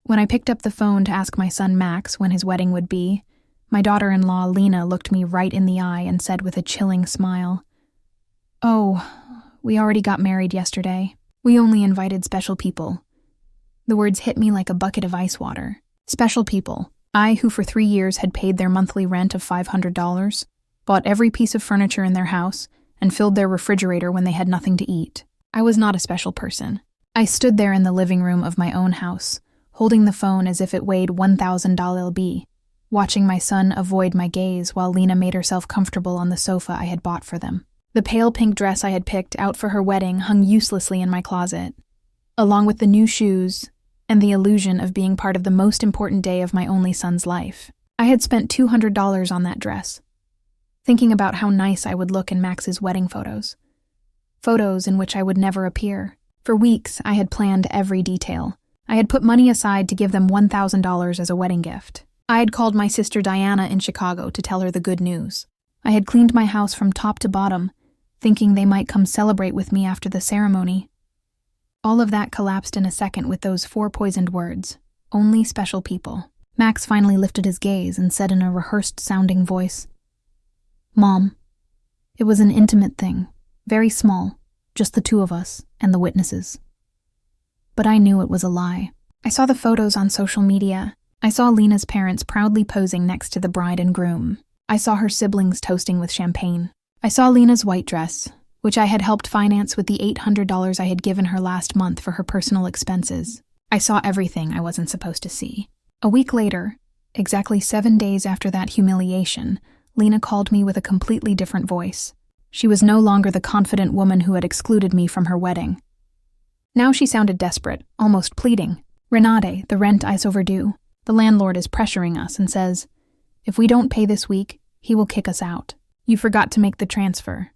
When I picked up the phone to ask my son Max when his wedding would be, my daughter-in-law Lena looked me right in the eye and said with a chilling smile, "Oh, we already got married yesterday. We only invited special people." The words hit me like a bucket of ice water. Special people. I, who for 3 years had paid their monthly rent of $500, bought every piece of furniture in their house, and filled their refrigerator when they had nothing to eat. I was not a special person. I stood there in the living room of my own house, holding the phone as if it weighed 1,000 LB, watching my son avoid my gaze while Lena made herself comfortable on the sofa I had bought for them. The pale pink dress I had picked out for her wedding hung uselessly in my closet, along with the new shoes and the illusion of being part of the most important day of my only son's life. I had spent $200 on that dress, thinking about how nice I would look in Max's wedding photos. Photos in which I would never appear. For weeks, I had planned every detail. I had put money aside to give them $1,000 as a wedding gift. I had called my sister Diana in Chicago to tell her the good news. I had cleaned my house from top to bottom, thinking they might come celebrate with me after the ceremony. All of that collapsed in a second with those 4 poisoned words, "Only special people." Max finally lifted his gaze and said in a rehearsed-sounding voice, "Mom, it was an intimate thing, very small, just the 2 of us and the witnesses." But I knew it was a lie. I saw the photos on social media. I saw Lena's parents proudly posing next to the bride and groom. I saw her siblings toasting with champagne. I saw Lena's white dress, which I had helped finance with the $800 I had given her last month for her personal expenses. I saw everything I wasn't supposed to see. A week later, exactly 7 days after that humiliation, Lena called me with a completely different voice. She was no longer the confident woman who had excluded me from her wedding. Now she sounded desperate, almost pleading. "Renate, the rent is overdue. The landlord is pressuring us and says, if we don't pay this week, he will kick us out. You forgot to make the transfer."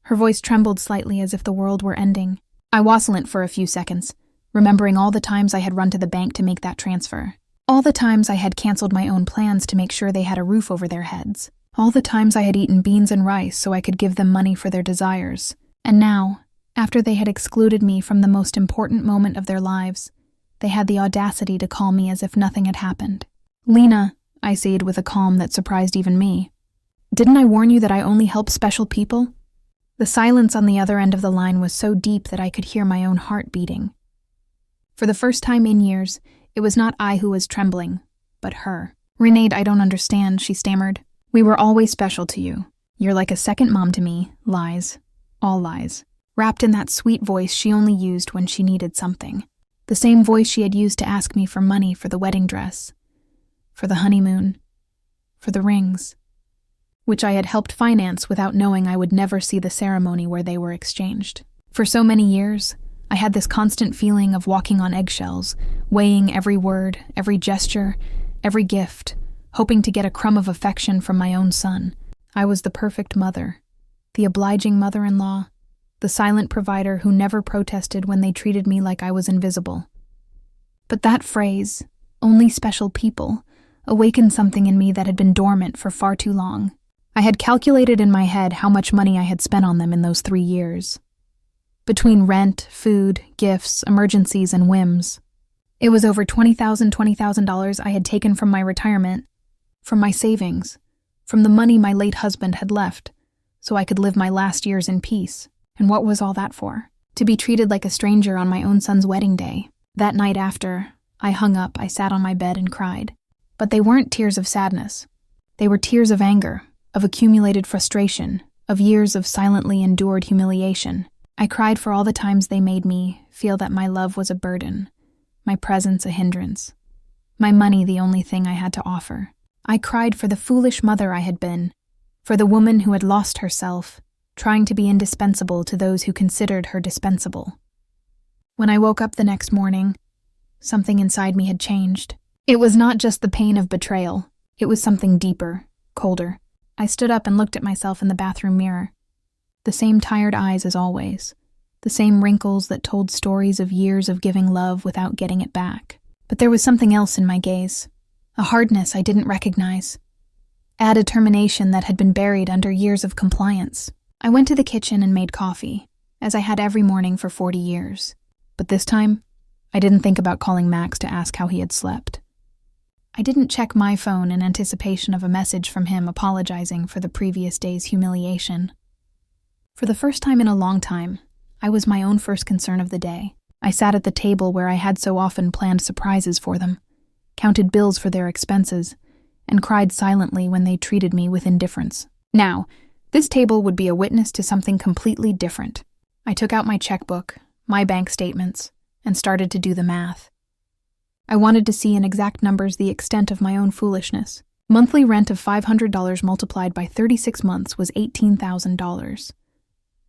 Her voice trembled slightly as if the world were ending. I wasn't for a few seconds, remembering all the times I had run to the bank to make that transfer. All the times I had canceled my own plans to make sure they had a roof over their heads. All the times I had eaten beans and rice so I could give them money for their desires. And now, after they had excluded me from the most important moment of their lives, they had the audacity to call me as if nothing had happened. "Lena," I said with a calm that surprised even me, "didn't I warn you that I only help special people?" The silence on the other end of the line was so deep that I could hear my own heart beating. For the first time in years, it was not I who was trembling, but her. "Renate, I don't understand," she stammered. "We were always special to you. You're like a second mom to me." Lies. All lies. Wrapped in that sweet voice she only used when she needed something. The same voice she had used to ask me for money for the wedding dress, for the honeymoon, for the rings, which I had helped finance without knowing I would never see the ceremony where they were exchanged. For so many years, I had this constant feeling of walking on eggshells, weighing every word, every gesture, every gift, hoping to get a crumb of affection from my own son. I was the perfect mother, the obliging mother-in-law, the silent provider who never protested when they treated me like I was invisible. But that phrase, "only special people," awakened something in me that had been dormant for far too long. I had calculated in my head how much money I had spent on them in those 3 years. Between rent, food, gifts, emergencies, and whims. It was over $20,000 I had taken from my retirement, from my savings, from the money my late husband had left, so I could live my last years in peace. And what was all that for? To be treated like a stranger on my own son's wedding day. That night after I hung up, I sat on my bed and cried. But they weren't tears of sadness. They were tears of anger, of accumulated frustration, of years of silently endured humiliation. I cried for all the times they made me feel that my love was a burden, my presence a hindrance, my money the only thing I had to offer. I cried for the foolish mother I had been, for the woman who had lost herself, trying to be indispensable to those who considered her dispensable. When I woke up the next morning, something inside me had changed. It was not just the pain of betrayal. It was something deeper, colder. I stood up and looked at myself in the bathroom mirror. The same tired eyes as always. The same wrinkles that told stories of years of giving love without getting it back. But there was something else in my gaze. A hardness I didn't recognize. A determination that had been buried under years of compliance. I went to the kitchen and made coffee, as I had every morning for 40 years. But this time, I didn't think about calling Max to ask how he had slept. I didn't check my phone in anticipation of a message from him apologizing for the previous day's humiliation. For the first time in a long time, I was my own first concern of the day. I sat at the table where I had so often planned surprises for them, counted bills for their expenses, and cried silently when they treated me with indifference. Now, this table would be a witness to something completely different. I took out my checkbook, my bank statements, and started to do the math. I wanted to see in exact numbers the extent of my own foolishness. Monthly rent of $500 multiplied by 36 months was $18,000.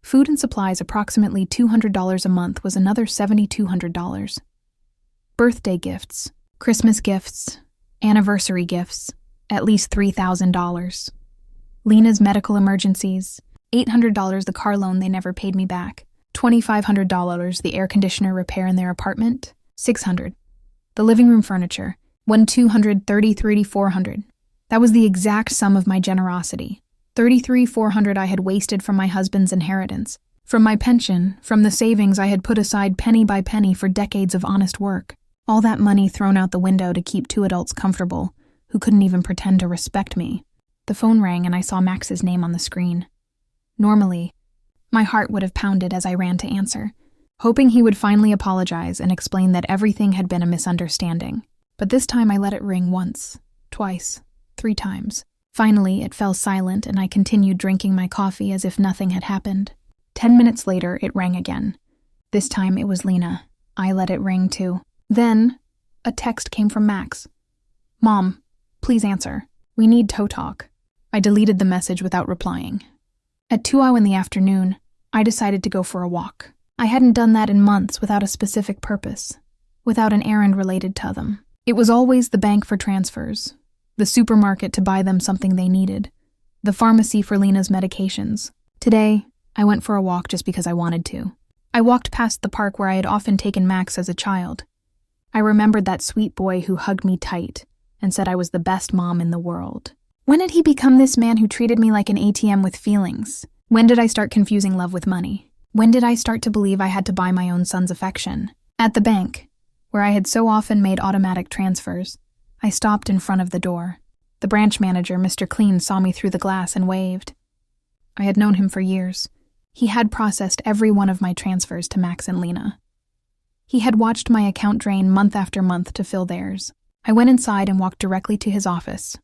Food and supplies approximately $200 a month was another $7,200. Birthday gifts, Christmas gifts, anniversary gifts, at least $3,000. Lena's medical emergencies, $800 the car loan they never paid me back, $2,500 the air conditioner repair in their apartment, $600. The living room furniture, $1,233,400. That was the exact sum of my generosity. $33,400 I had wasted from my husband's inheritance, from my pension, from the savings I had put aside penny by penny for decades of honest work. All that money thrown out the window to keep two adults comfortable, who couldn't even pretend to respect me. The phone rang and I saw Max's name on the screen. Normally, my heart would have pounded as I ran to answer, hoping he would finally apologize and explain that everything had been a misunderstanding. But this time I let it ring once, twice, 3 times. Finally, it fell silent and I continued drinking my coffee as if nothing had happened. 10 minutes later, it rang again. This time it was Lena. I let it ring too. Then, a text came from Max. "Mom, please answer. We need toe talk." I deleted the message without replying. At 2:00 in the afternoon, I decided to go for a walk. I hadn't done that in months without a specific purpose, without an errand related to them. It was always the bank for transfers, the supermarket to buy them something they needed, the pharmacy for Lena's medications. Today, I went for a walk just because I wanted to. I walked past the park where I had often taken Max as a child. I remembered that sweet boy who hugged me tight and said I was the best mom in the world. When did he become this man who treated me like an ATM with feelings? When did I start confusing love with money? When did I start to believe I had to buy my own son's affection? At the bank, where I had so often made automatic transfers, I stopped in front of the door. The branch manager, Mr. Clean, saw me through the glass and waved. I had known him for years. He had processed every one of my transfers to Max and Lena. He had watched my account drain month after month to fill theirs. I went inside and walked directly to his office.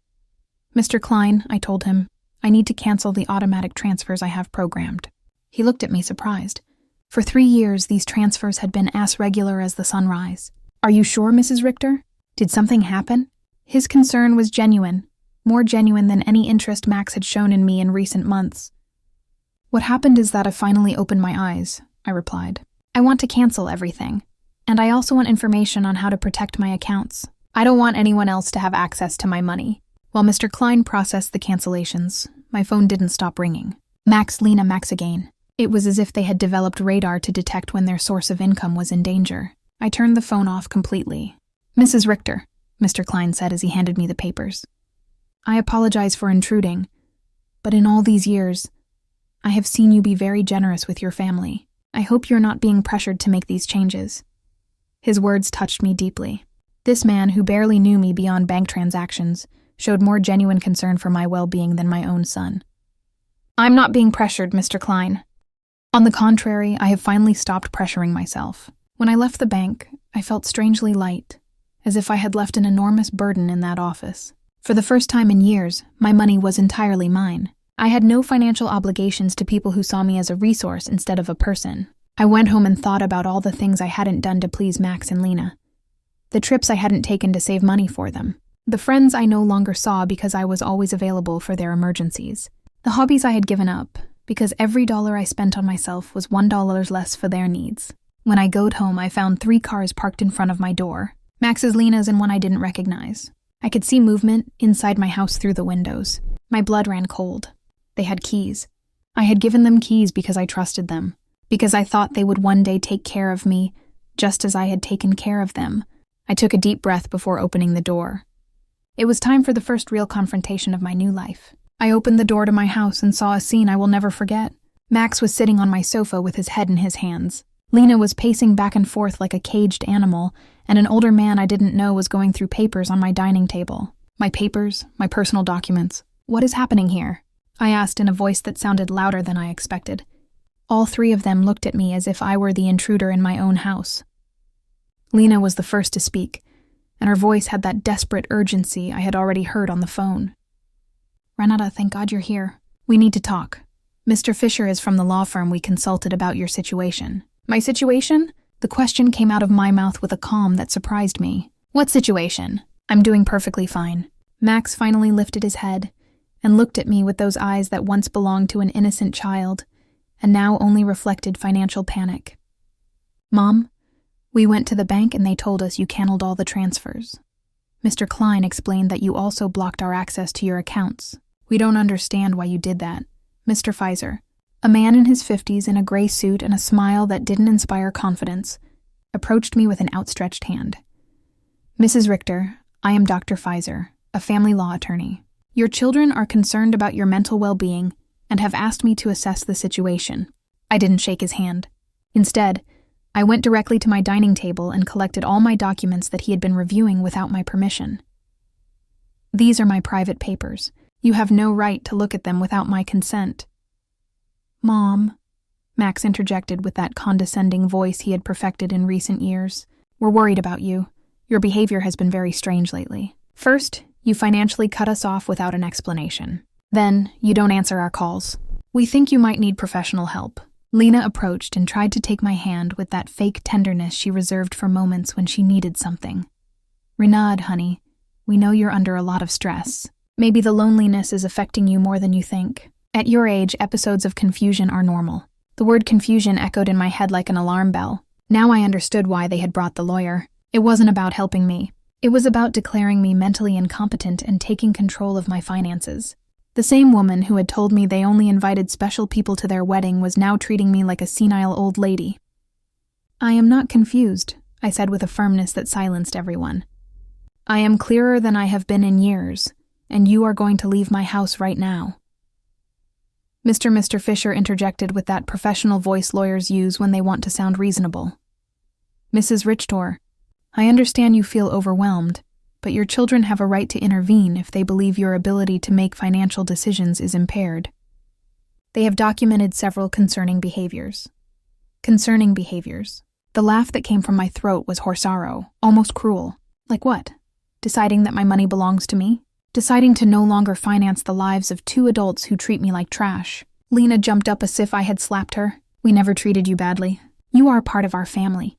"Mr. Klein," I told him, "I need to cancel the automatic transfers I have programmed." He looked at me surprised. For 3 years, these transfers had been as regular as the sunrise. "Are you sure, Mrs. Richter? Did something happen?" His concern was genuine, more genuine than any interest Max had shown in me in recent months. "What happened is that I finally opened my eyes," I replied. "I want to cancel everything, and I also want information on how to protect my accounts. I don't want anyone else to have access to my money." While Mr. Klein processed the cancellations, my phone didn't stop ringing. Max, Lena, Max again. It was as if they had developed radar to detect when their source of income was in danger. I turned the phone off completely. "Mrs. Richter," Mr. Klein said as he handed me the papers. "I apologize for intruding, but in all these years, I have seen you be very generous with your family. I hope you're not being pressured to make these changes." His words touched me deeply. This man, who barely knew me beyond bank transactions, showed more genuine concern for my well-being than my own son. "I'm not being pressured, Mr. Klein. On the contrary, I have finally stopped pressuring myself. When I left the bank, I felt strangely light, as if I had left an enormous burden in that office. For the first time in years, my money was entirely mine. I had no financial obligations to people who saw me as a resource instead of a person. I went home and thought about all the things I hadn't done to please Max and Lena, the trips I hadn't taken to save money for them, the friends I no longer saw because I was always available for their emergencies, the hobbies I had given up because every dollar I spent on myself was $1 less for their needs. When I got home, I found 3 cars parked in front of my door, Max's, Lena's, and one I didn't recognize. I could see movement inside my house through the windows. My blood ran cold. They had keys. I had given them keys because I trusted them, because I thought they would one day take care of me, just as I had taken care of them. I took a deep breath before opening the door. It was time for the first real confrontation of my new life. I opened the door to my house and saw a scene I will never forget. Max was sitting on my sofa with his head in his hands. Lena was pacing back and forth like a caged animal, and an older man I didn't know was going through papers on my dining table. My papers, my personal documents. What is happening here? I asked in a voice that sounded louder than I expected. All three of them looked at me as if I were the intruder in my own house. Lena was the first to speak, and her voice had that desperate urgency I had already heard on the phone. Renata, thank God you're here. We need to talk. Mr. Fisher is from the law firm we consulted about your situation. My situation? The question came out of my mouth with a calm that surprised me. What situation? I'm doing perfectly fine. Max finally lifted his head and looked at me with those eyes that once belonged to an innocent child and now only reflected financial panic. Mom, we went to the bank and they told us you canceled all the transfers. Mr. Klein explained that you also blocked our access to your accounts. We don't understand why you did that. Mr. Pfizer, a man in his 50s in a gray suit and a smile that didn't inspire confidence, approached me with an outstretched hand. Mrs. Richter, I am Dr. Pfizer, a family law attorney. Your children are concerned about your mental well-being and have asked me to assess the situation. I didn't shake his hand. Instead, I went directly to my dining table and collected all my documents that he had been reviewing without my permission. These are my private papers. You have no right to look at them without my consent. Mom, Max interjected with that condescending voice he had perfected in recent years. We're worried about you. Your behavior has been very strange lately. First, you financially cut us off without an explanation. Then, you don't answer our calls. We think you might need professional help. Lena approached and tried to take my hand with that fake tenderness she reserved for moments when she needed something. Renaud, honey, we know you're under a lot of stress. Maybe the loneliness is affecting you more than you think. At your age, episodes of confusion are normal. The word confusion echoed in my head like an alarm bell. Now I understood why they had brought the lawyer. It wasn't about helping me. It was about declaring me mentally incompetent and taking control of my finances. The same woman who had told me they only invited special people to their wedding was now treating me like a senile old lady. I am not confused, I said with a firmness that silenced everyone. I am clearer than I have been in years, and you are going to leave my house right now. Mr. Fisher interjected with that professional voice lawyers use when they want to sound reasonable. Mrs. Richter, I understand you feel overwhelmed, but your children have a right to intervene if they believe your ability to make financial decisions is impaired. They have documented several concerning behaviors. Concerning behaviors. The laugh that came from my throat was horsaro, almost cruel. Like what? Deciding that my money belongs to me? Deciding to no longer finance the lives of two adults who treat me like trash. Lena jumped up as if I had slapped her. We never treated you badly. You are part of our family.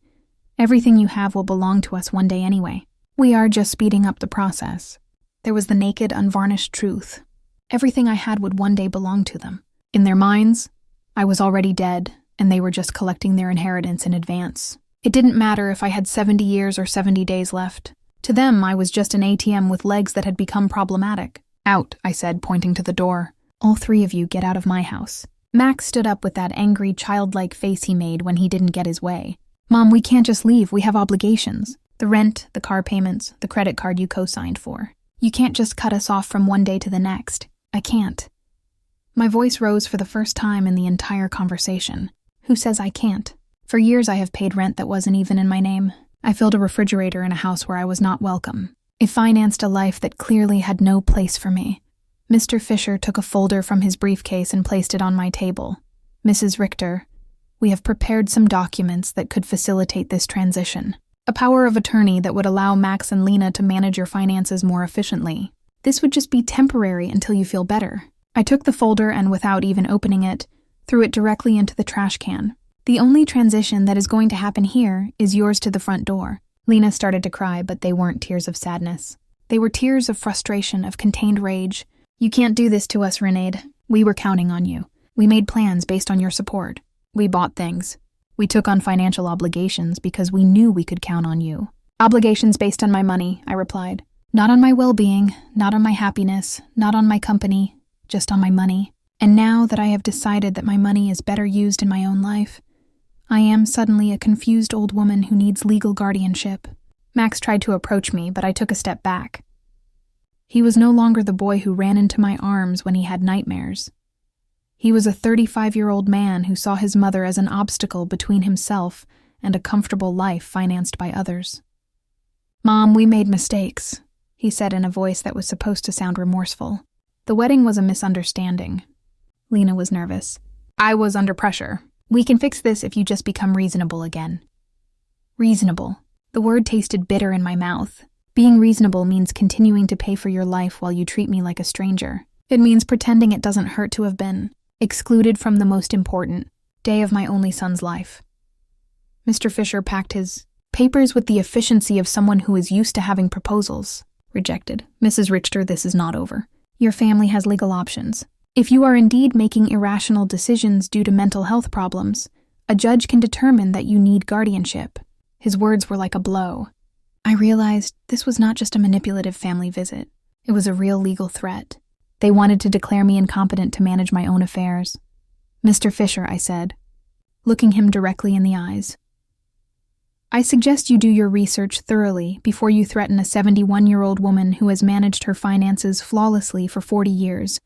Everything you have will belong to us one day anyway. We are just speeding up the process. There was the naked, unvarnished truth. Everything I had would one day belong to them. In their minds, I was already dead, and they were just collecting their inheritance in advance. It didn't matter if I had 70 years or 70 days left. To them, I was just an ATM with legs that had become problematic. Out, I said, pointing to the door. All three of you get out of my house. Max stood up with that angry, childlike face he made when he didn't get his way. Mom, we can't just leave. We have obligations. The rent, the car payments, the credit card you co-signed for. You can't just cut us off from one day to the next. I can't. My voice rose for the first time in the entire conversation. Who says I can't? For years I have paid rent that wasn't even in my name. I filled a refrigerator in a house where I was not welcome. I financed a life that clearly had no place for me. Mr. Fisher took a folder from his briefcase and placed it on my table. Mrs. Richter, we have prepared some documents that could facilitate this transition. A power of attorney that would allow Max and Lena to manage your finances more efficiently. This would just be temporary until you feel better. I took the folder and, without even opening it, threw it directly into the trash can. The only transition that is going to happen here is yours to the front door. Lena started to cry, but they weren't tears of sadness. They were tears of frustration, of contained rage. You can't do this to us, Renaud. We were counting on you. We made plans based on your support. We bought things. We took on financial obligations because we knew we could count on you. Obligations based on my money, I replied. Not on my well-being, not on my happiness, not on my company, just on my money. And now that I have decided that my money is better used in my own life, I am suddenly a confused old woman who needs legal guardianship. Max tried to approach me, but I took a step back. He was no longer the boy who ran into my arms when he had nightmares. He was a 35-year-old man who saw his mother as an obstacle between himself and a comfortable life financed by others. "Mom, we made mistakes," he said in a voice that was supposed to sound remorseful. "The wedding was a misunderstanding." Lena was nervous. "I was under pressure. We can fix this if you just become reasonable again." Reasonable. The word tasted bitter in my mouth. Being reasonable means continuing to pay for your life while you treat me like a stranger. It means pretending it doesn't hurt to have been excluded from the most important day of my only son's life. Mr. Fisher packed his papers with the efficiency of someone who is used to having proposals. Rejected. "Mrs. Richter, this is not over. Your family has legal options. If you are indeed making irrational decisions due to mental health problems, a judge can determine that you need guardianship." His words were like a blow. I realized this was not just a manipulative family visit. It was a real legal threat. They wanted to declare me incompetent to manage my own affairs. "Mr. Fisher," I said, looking him directly in the eyes, "I suggest you do your research thoroughly before you threaten a 71-year-old woman who has managed her finances flawlessly for 40 years,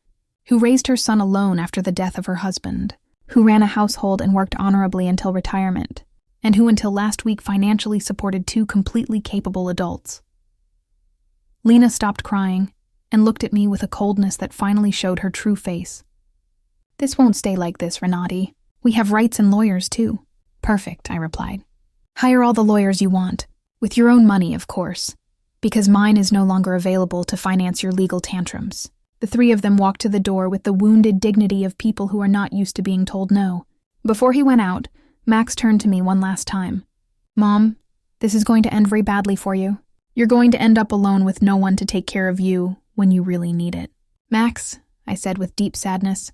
who raised her son alone after the death of her husband, who ran a household and worked honorably until retirement, and who until last week financially supported 2 completely capable adults." Lena stopped crying and looked at me with a coldness that finally showed her true face. "This won't stay like this, Renati. We have rights and lawyers too." "Perfect," I replied. "Hire all the lawyers you want, with your own money, of course, because mine is no longer available to finance your legal tantrums." The 3 of them walked to the door with the wounded dignity of people who are not used to being told no. Before he went out, Max turned to me one last time. "Mom, this is going to end very badly for you. You're going to end up alone with no one to take care of you when you really need it." "Max," I said with deep sadness,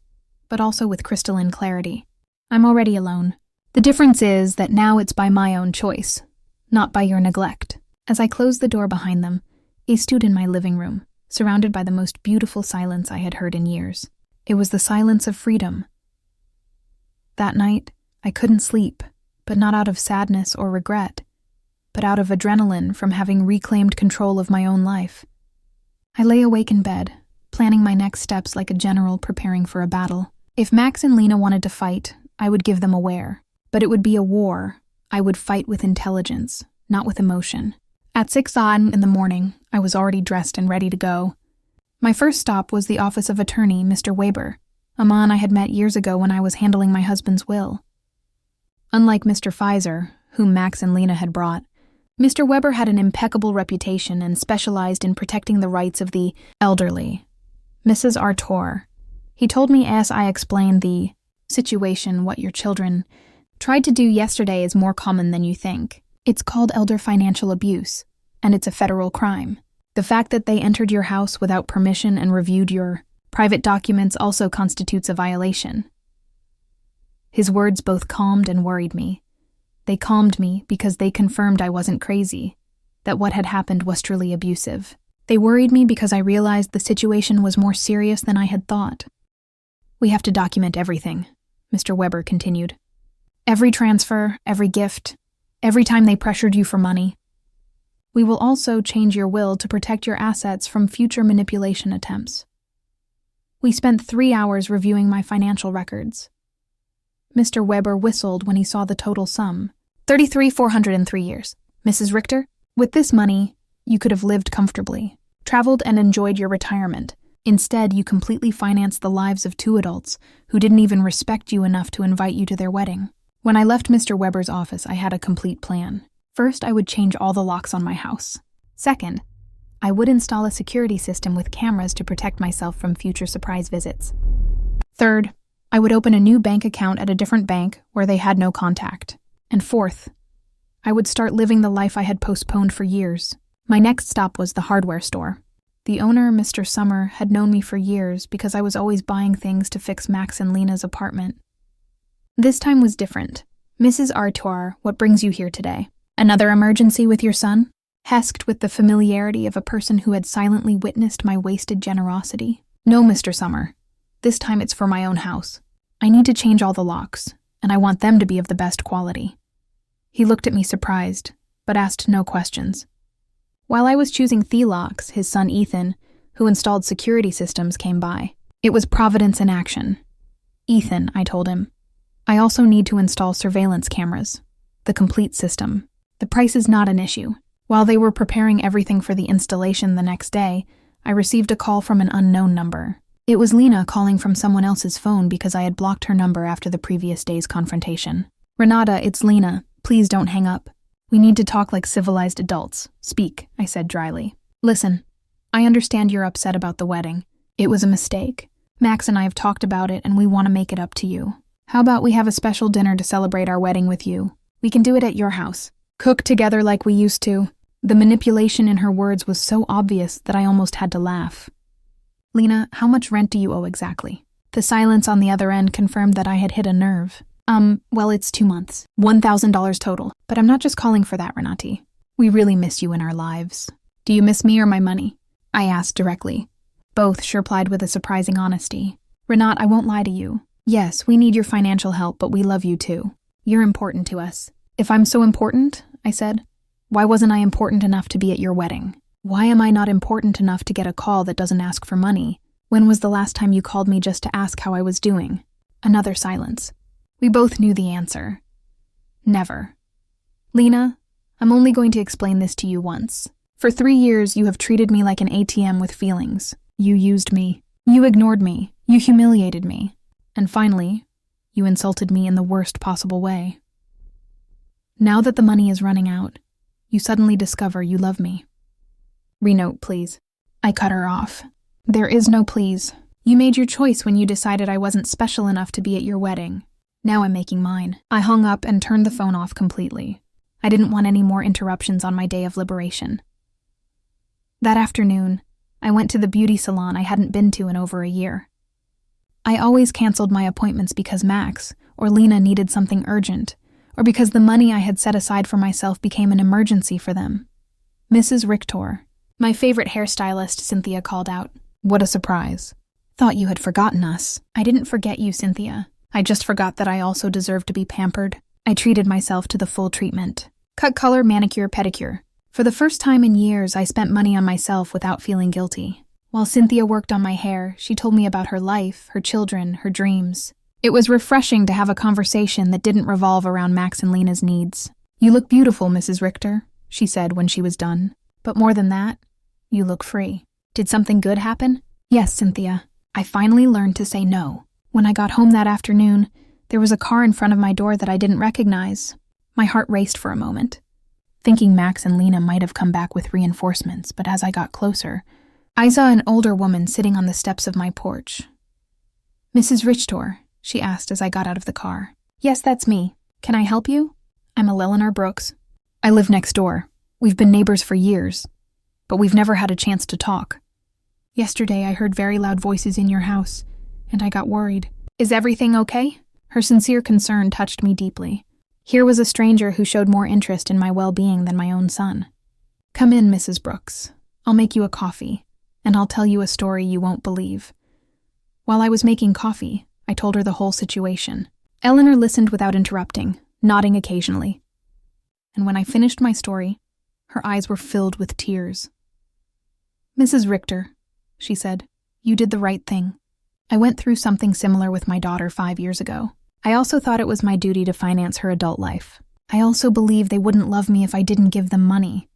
but also with crystalline clarity, "I'm already alone. The difference is that now it's by my own choice, not by your neglect." As I closed the door behind them, I stood in my living room, surrounded by the most beautiful silence I had heard in years. It was the silence of freedom. That night, I couldn't sleep, but not out of sadness or regret, but out of adrenaline from having reclaimed control of my own life. I lay awake in bed, planning my next steps like a general preparing for a battle. If Max and Lena wanted to fight, I would give them a wear. But it would be a war. I would fight with intelligence, not with emotion. At 6 a.m. in the morning, I was already dressed and ready to go. My first stop was the office of attorney, Mr. Weber, a man I had met years ago when I was handling my husband's will. Unlike Mr. Pfizer, whom Max and Lena had brought, Mr. Weber had an impeccable reputation and specialized in protecting the rights of the elderly. Mrs. Artur. He told me as I explained the situation what your children tried to do yesterday is more common than you think. It's called elder financial abuse, and it's a federal crime. The fact that they entered your house without permission and reviewed your private documents also constitutes a violation. His words both calmed and worried me. They calmed me because they confirmed I wasn't crazy, that what had happened was truly abusive. They worried me because I realized the situation was more serious than I had thought. "We have to document everything," Mr. Weber continued. "Every transfer, every gift, every time they pressured you for money. We will also change your will to protect your assets from future manipulation attempts." We spent 3 hours reviewing my financial records. Mr. Weber whistled when he saw the total sum. 33,403 years. "Mrs. Richter, with this money, you could have lived comfortably, traveled and enjoyed your retirement. Instead, you completely financed the lives of 2 adults who didn't even respect you enough to invite you to their wedding." When I left Mr. Weber's office, I had a complete plan. First, I would change all the locks on my house. Second, I would install a security system with cameras to protect myself from future surprise visits. Third, I would open a new bank account at a different bank where they had no contact. And fourth, I would start living the life I had postponed for years. My next stop was the hardware store. The owner, Mr. Summer, had known me for years because I was always buying things to fix Max and Lena's apartment. This time was different. "Mrs. Artur, what brings you here today? Another emergency with your son?" Hesked with the familiarity of a person who had silently witnessed my wasted generosity. "No, Mr. Summer. This time it's for my own house. I need to change all the locks, and I want them to be of the best quality." He looked at me surprised, but asked no questions. While I was choosing the locks, his son Ethan, who installed security systems, came by. It was Providence in action. Ethan, I told him. I also need to install surveillance cameras. The complete system. The price is not an issue. While they were preparing everything for the installation the next day, I received a call from an unknown number. It was Lena calling from someone else's phone because I had blocked her number after the previous day's confrontation. Renata, it's Lena. Please don't hang up. We need to talk like civilized adults. Speak, I said dryly. Listen, I understand you're upset about the wedding. It was a mistake. Max and I have talked about it and we want to make it up to you. How about we have a special dinner to celebrate our wedding with you? We can do it at your house. Cook together like we used to. The manipulation in her words was so obvious that I almost had to laugh. Lena, how much rent do you owe exactly? The silence on the other end confirmed that I had hit a nerve. Well, it's 2 months. $1,000 total. But I'm not just calling for that, Renati. We really miss you in our lives. Do you miss me or my money? I asked directly. Both, she replied with a surprising honesty. Renat, I won't lie to you. Yes, we need your financial help, but we love you too. You're important to us. If I'm so important, I said, why wasn't I important enough to be at your wedding? Why am I not important enough to get a call that doesn't ask for money? When was the last time you called me just to ask how I was doing? Another silence. We both knew the answer. Never. Lena, I'm only going to explain this to you once. For 3 years, you have treated me like an ATM with feelings. You used me. You ignored me. You humiliated me. And finally, you insulted me in the worst possible way. Now that the money is running out, you suddenly discover you love me. Renote, please. I cut her off. There is no please. You made your choice when you decided I wasn't special enough to be at your wedding. Now I'm making mine. I hung up and turned the phone off completely. I didn't want any more interruptions on my day of liberation. That afternoon, I went to the beauty salon I hadn't been to in over a year. I always canceled my appointments because Max or Lena needed something urgent, or because the money I had set aside for myself became an emergency for them. Mrs. Richter, my favorite hairstylist, Cynthia called out. What a surprise. Thought you had forgotten us. I didn't forget you, Cynthia. I just forgot that I also deserved to be pampered. I treated myself to the full treatment. Cut color, manicure, pedicure. For the first time in years, I spent money on myself without feeling guilty. While Cynthia worked on my hair, she told me about her life, her children, her dreams. It was refreshing to have a conversation that didn't revolve around Max and Lena's needs. You look beautiful, Mrs. Richter, she said when she was done. But more than that, you look free. Did something good happen? Yes, Cynthia. I finally learned to say no. When I got home that afternoon, there was a car in front of my door that I didn't recognize. My heart raced for a moment, thinking Max and Lena might have come back with reinforcements, but as I got closer, I saw an older woman sitting on the steps of my porch. Mrs. Richter, she asked as I got out of the car. Yes, that's me. Can I help you? I'm Eleanor Brooks. I live next door. We've been neighbors for years, but we've never had a chance to talk. Yesterday, I heard very loud voices in your house, and I got worried. Is everything okay? Her sincere concern touched me deeply. Here was a stranger who showed more interest in my well-being than my own son. Come in, Mrs. Brooks. I'll make you a coffee, and I'll tell you a story you won't believe. While I was making coffee, I told her the whole situation. Eleanor listened without interrupting, nodding occasionally. And when I finished my story, her eyes were filled with tears. Mrs. Richter, she said, you did the right thing. I went through something similar with my daughter 5 years ago. I also thought it was my duty to finance her adult life. I also believed they wouldn't love me if I didn't give them money.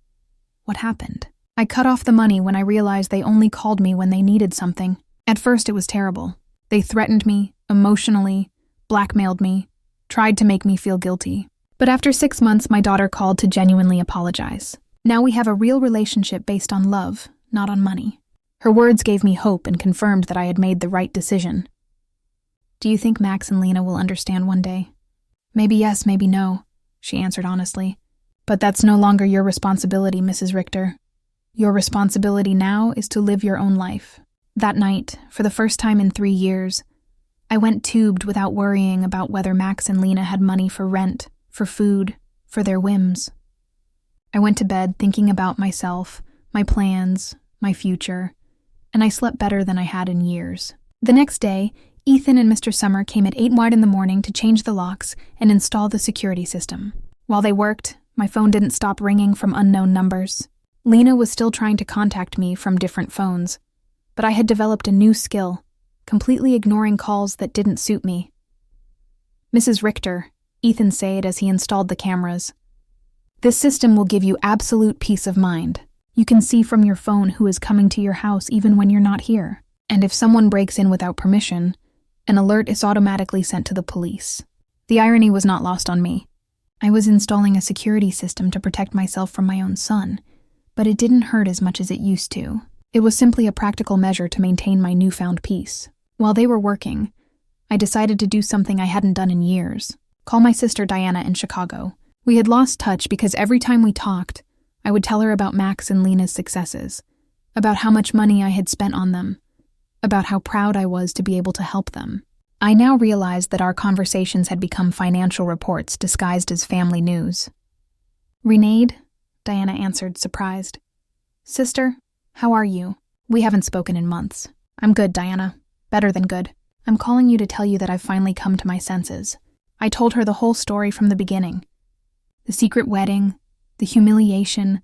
What happened? I cut off the money when I realized they only called me when they needed something. At first it was terrible. They threatened me, emotionally, blackmailed me, tried to make me feel guilty. But after 6 months, my daughter called to genuinely apologize. Now we have a real relationship based on love, not on money. Her words gave me hope and confirmed that I had made the right decision. Do you think Max and Lena will understand one day? Maybe yes, maybe no, she answered honestly. But that's no longer your responsibility, Mrs. Richter. Your responsibility now is to live your own life. That night, for the first time in 3 years, I went tubed without worrying about whether Max and Lena had money for rent, for food, for their whims. I went to bed thinking about myself, my plans, my future, and I slept better than I had in years. The next day, Ethan and Mr. Summer came at 8 wide in the morning to change the locks and install the security system. While they worked, my phone didn't stop ringing from unknown numbers. Lena was still trying to contact me from different phones, but I had developed a new skill, completely ignoring calls that didn't suit me. "Mrs. Richter," Ethan said as he installed the cameras. "This system will give you absolute peace of mind. You can see from your phone who is coming to your house even when you're not here. And if someone breaks in without permission, an alert is automatically sent to the police." The irony was not lost on me. I was installing a security system to protect myself from my own son, but it didn't hurt as much as it used to. It was simply a practical measure to maintain my newfound peace. While they were working, I decided to do something I hadn't done in years: call my sister Diana in Chicago. We had lost touch because every time we talked, I would tell her about Max and Lena's successes, about how much money I had spent on them, about how proud I was to be able to help them. I now realized that our conversations had become financial reports disguised as family news. "Renaid?" Diana answered, surprised. "Sister, how are you? We haven't spoken in months." "I'm good, Diana. Better than good. I'm calling you to tell you that I've finally come to my senses." I told her the whole story from the beginning. The secret wedding, the humiliation,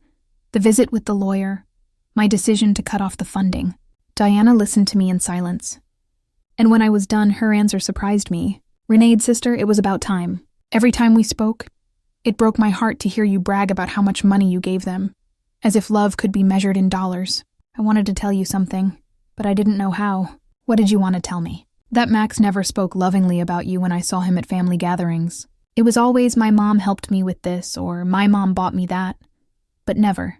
the visit with the lawyer, my decision to cut off the funding. Diana listened to me in silence. And when I was done, her answer surprised me. "Renaid, sister, it was about time. Every time we spoke, it broke my heart to hear you brag about how much money you gave them, as if love could be measured in dollars. I wanted to tell you something, but I didn't know how." "What did you want to tell me?" "That Max never spoke lovingly about you when I saw him at family gatherings. It was always, 'My mom helped me with this,' or 'My mom bought me that,' but never,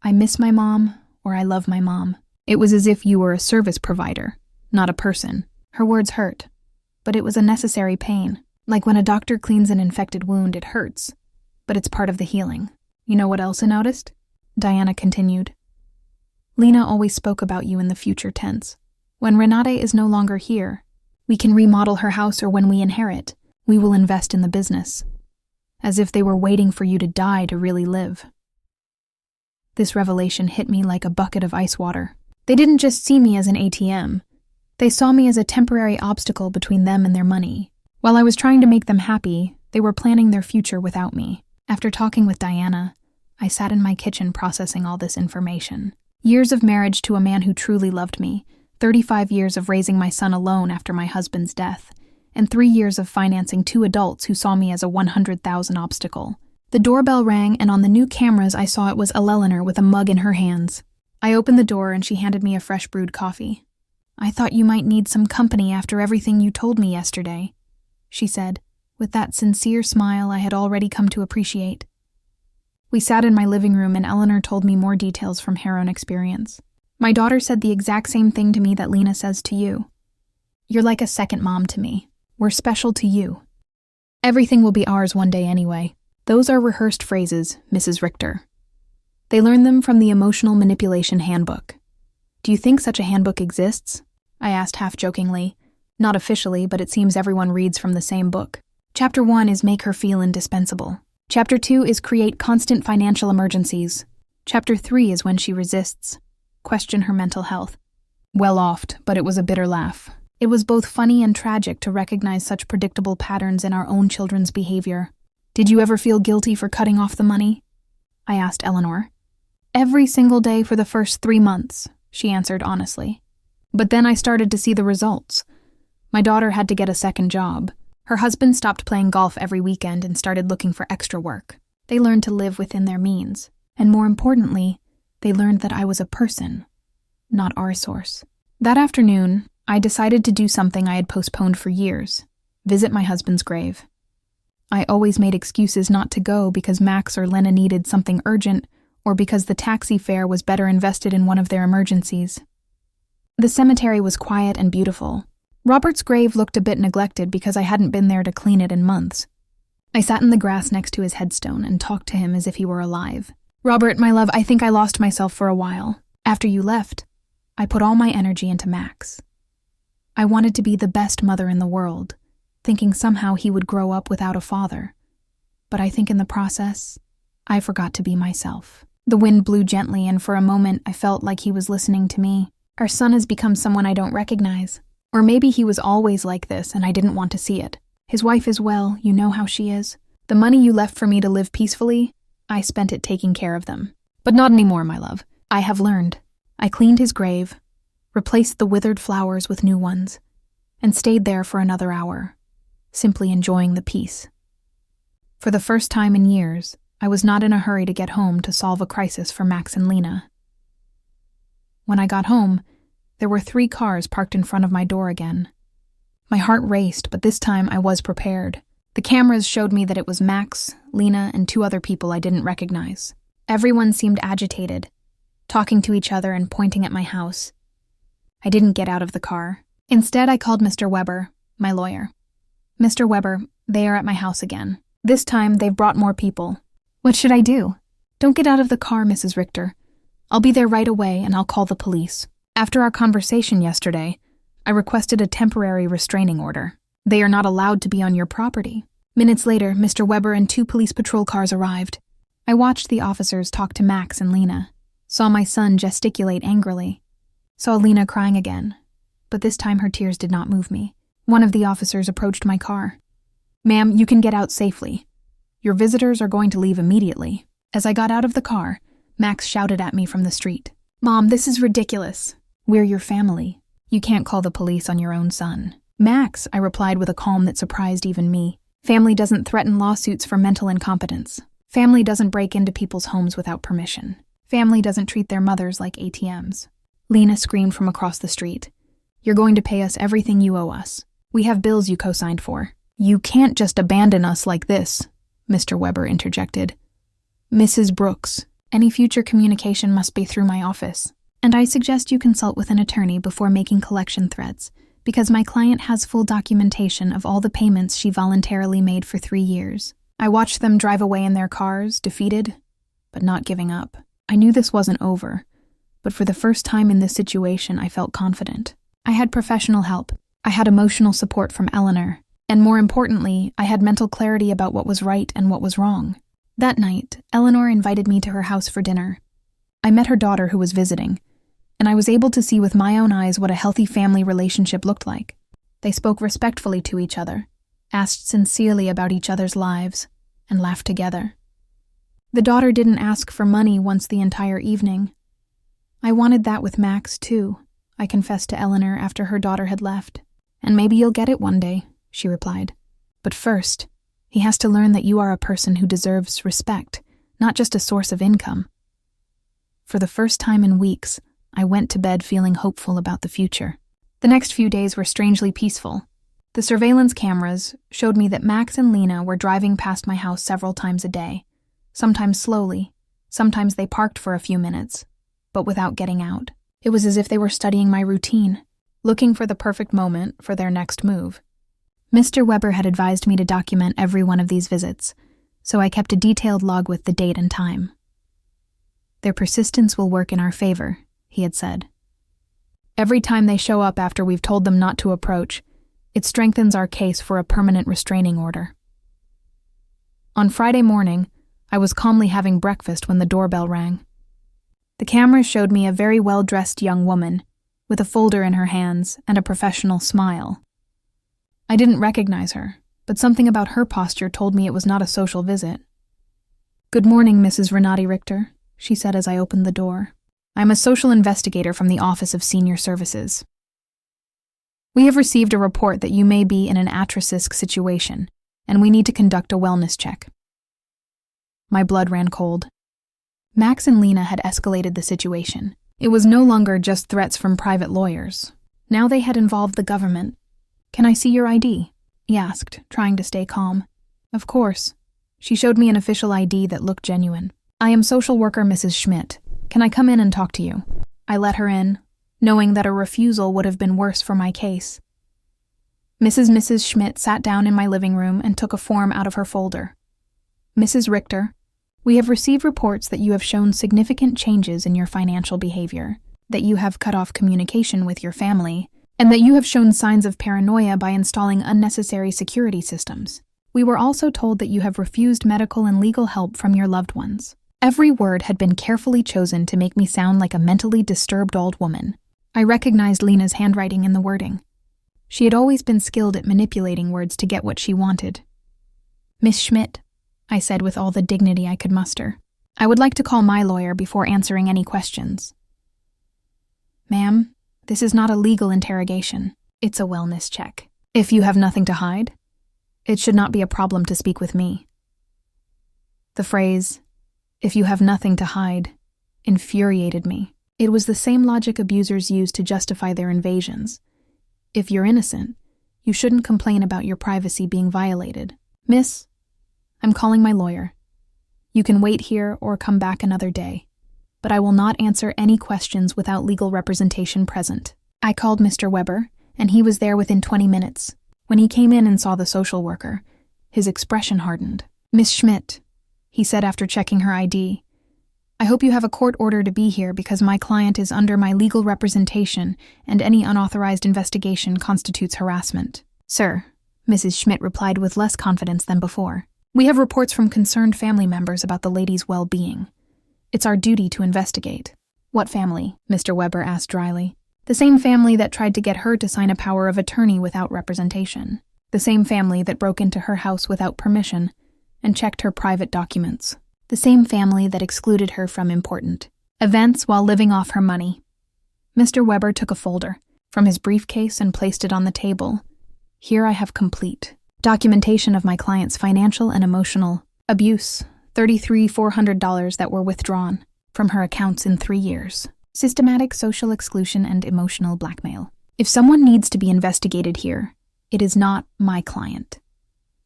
'I miss my mom,' or 'I love my mom.' It was as if you were a service provider, not a person." Her words hurt, but it was a necessary pain. Like when a doctor cleans an infected wound, it hurts, but it's part of the healing. "You know what else I noticed?" Diana continued. "Lena always spoke about you in the future tense. When Renate is no longer here, we can remodel her house, or when we inherit, we will invest in the business. As if they were waiting for you to die to really live." This revelation hit me like a bucket of ice water. They didn't just see me as an ATM. They saw me as a temporary obstacle between them and their money. While I was trying to make them happy, they were planning their future without me. After talking with Diana, I sat in my kitchen processing all this information. Years of marriage to a man who truly loved me, 35 years of raising my son alone after my husband's death, and 3 years of financing 2 adults who saw me as a 100,000 obstacle. The doorbell rang, and on the new cameras I saw it was Eleanor with a mug in her hands. I opened the door and she handed me a fresh brewed coffee. "I thought you might need some company after everything you told me yesterday," she said, with that sincere smile I had already come to appreciate. We sat in my living room and Eleanor told me more details from her own experience. "My daughter said the exact same thing to me that Lena says to you. You're like a second mom to me. We're special to you. Everything will be ours one day anyway." Those are rehearsed phrases, Mrs. Richter. They learned them from the Emotional Manipulation Handbook. "Do you think such a handbook exists?" I asked half-jokingly. Not officially, but it seems everyone reads from the same book. Chapter 1 is Make Her Feel Indispensable. Chapter 2 is Create Constant Financial Emergencies. Chapter 3 is When She Resists. Question her mental health. Well offed, but it was a bitter laugh. It was both funny and tragic to recognize such predictable patterns in our own children's behavior. "Did you ever feel guilty for cutting off the money?" I asked Eleanor. "Every single day for the first 3 months," she answered honestly. "But then I started to see the results. My daughter had to get a second job. Her husband stopped playing golf every weekend and started looking for extra work. They learned to live within their means. And more importantly, they learned that I was a person, not our source." That afternoon, I decided to do something I had postponed for years: visit my husband's grave. I always made excuses not to go because Max or Lena needed something urgent, or because the taxi fare was better invested in one of their emergencies. The cemetery was quiet and beautiful. Robert's grave looked a bit neglected because I hadn't been there to clean it in months. I sat in the grass next to his headstone and talked to him as if he were alive. "Robert, my love, I think I lost myself for a while. After you left, I put all my energy into Max. I wanted to be the best mother in the world, thinking somehow he would grow up without a father. But I think in the process, I forgot to be myself." The wind blew gently, and for a moment I felt like he was listening to me. Our son has become someone I don't recognize. Or maybe he was always like this and I didn't want to see it. His wife is well, you know how she is. The money you left for me to live peacefully, I spent it taking care of them. But not anymore, my love. I have learned. I cleaned his grave. replaced the withered flowers with new ones, and stayed there for another hour, simply enjoying the peace. For the first time in years, I was not in a hurry to get home to solve a crisis for Max and Lena. When I got home, there were 3 cars parked in front of my door again. My heart raced, but this time I was prepared. The cameras showed me that it was Max, Lena, and 2 other people I didn't recognize. Everyone seemed agitated, talking to each other and pointing at my house. I didn't get out of the car. Instead, I called Mr. Weber, my lawyer. Mr. Weber, they are at my house again. This time, they've brought more people. What should I do? Don't get out of the car, Mrs. Richter. I'll be there right away and I'll call the police. After our conversation yesterday, I requested a temporary restraining order. They are not allowed to be on your property. Minutes later, Mr. Weber and 2 police patrol cars arrived. I watched the officers talk to Max and Lena, saw my son gesticulate angrily, saw Lena crying again, but this time her tears did not move me. One of the officers approached my car. "Ma'am, you can get out safely. Your visitors are going to leave immediately." As I got out of the car, Max shouted at me from the street. "Mom, this is ridiculous. We're your family. You can't call the police on your own son." "Max," I replied with a calm that surprised even me. "Family doesn't threaten lawsuits for mental incompetence. Family doesn't break into people's homes without permission. Family doesn't treat their mothers like ATMs." Lena screamed from across the street. "You're going to pay us everything you owe us. We have bills you co-signed for." "You can't just abandon us like this," Mr. Weber interjected. "Mrs. Brooks, any future communication must be through my office, and I suggest you consult with an attorney before making collection threats, because my client has full documentation of all the payments she voluntarily made for 3 years. I watched them drive away in their cars, defeated, but not giving up. I knew this wasn't over, but for the first time in this situation, I felt confident. I had professional help. I had emotional support from Eleanor, and more importantly, I had mental clarity about what was right and what was wrong. That night, Eleanor invited me to her house for dinner. I met her daughter who was visiting, and I was able to see with my own eyes what a healthy family relationship looked like. They spoke respectfully to each other, asked sincerely about each other's lives, and laughed together. The daughter didn't ask for money once the entire evening. "I wanted that with Max, too," I confessed to Eleanor after her daughter had left. "And maybe you'll get it one day," she replied. "But first, he has to learn that you are a person who deserves respect, not just a source of income." For the first time in weeks, I went to bed feeling hopeful about the future. The next few days were strangely peaceful. The surveillance cameras showed me that Max and Lena were driving past my house several times a day, sometimes slowly, sometimes they parked for a few minutes, but without getting out. It was as if they were studying my routine, looking for the perfect moment for their next move. Mr. Weber had advised me to document every one of these visits, so I kept a detailed log with the date and time. "Their persistence will work in our favor," he had said. "Every time they show up after we've told them not to approach, it strengthens our case for a permanent restraining order." On Friday morning, I was calmly having breakfast when the doorbell rang. The camera showed me a very well-dressed young woman, with a folder in her hands and a professional smile. I didn't recognize her, but something about her posture told me it was not a social visit. "Good morning, Mrs. Renati Richter," she said as I opened the door. "I'm a social investigator from the Office of Senior Services. We have received a report that you may be in an at-risk situation, and we need to conduct a wellness check." My blood ran cold. Max and Lena had escalated the situation. It was no longer just threats from private lawyers. Now they had involved the government. "Can I see your ID?" he asked, trying to stay calm. "Of course." She showed me an official ID that looked genuine. "I am social worker Mrs. Schmidt. Can I come in and talk to you?" I let her in, knowing that a refusal would have been worse for my case. Mrs. Schmidt sat down in my living room and took a form out of her folder. "Mrs. Richter, we have received reports that you have shown significant changes in your financial behavior, that you have cut off communication with your family, and that you have shown signs of paranoia by installing unnecessary security systems. We were also told that you have refused medical and legal help from your loved ones." Every word had been carefully chosen to make me sound like a mentally disturbed old woman. I recognized Lena's handwriting in the wording. She had always been skilled at manipulating words to get what she wanted. "Miss Schmidt," I said with all the dignity I could muster, "I would like to call my lawyer before answering any questions." "Ma'am, This is not a legal interrogation. It's a wellness check. If you have nothing to hide, it should not be a problem to speak with me. The phrase, "if you have nothing to hide," infuriated me. It was the same logic abusers use to justify their invasions. If you're innocent, you shouldn't complain about your privacy being violated. Miss, I'm calling my lawyer. You can wait here or come back another day, but I will not answer any questions without legal representation present. I called Mr. Weber, and he was there within 20 minutes. When he came in and saw the social worker, his expression hardened. "Miss Schmidt," he said after checking her ID, "I hope you have a court order to be here because my client is under my legal representation and any unauthorized investigation constitutes harassment." "Sir," Mrs. Schmidt replied with less confidence than before, "we have reports from concerned family members about the lady's well-being. It's our duty to investigate." "What family?" Mr. Weber asked dryly. "The same family that tried to get her to sign a power of attorney without representation. The same family that broke into her house without permission and checked her private documents. The same family that excluded her from important events while living off her money." Mr. Weber took a folder from his briefcase and placed it on the table. "Here I have complete documentation of my client's financial and emotional abuse, $33,400 that were withdrawn from her accounts in 3 years. Systematic social exclusion and emotional blackmail. If someone needs to be investigated here, it is not my client."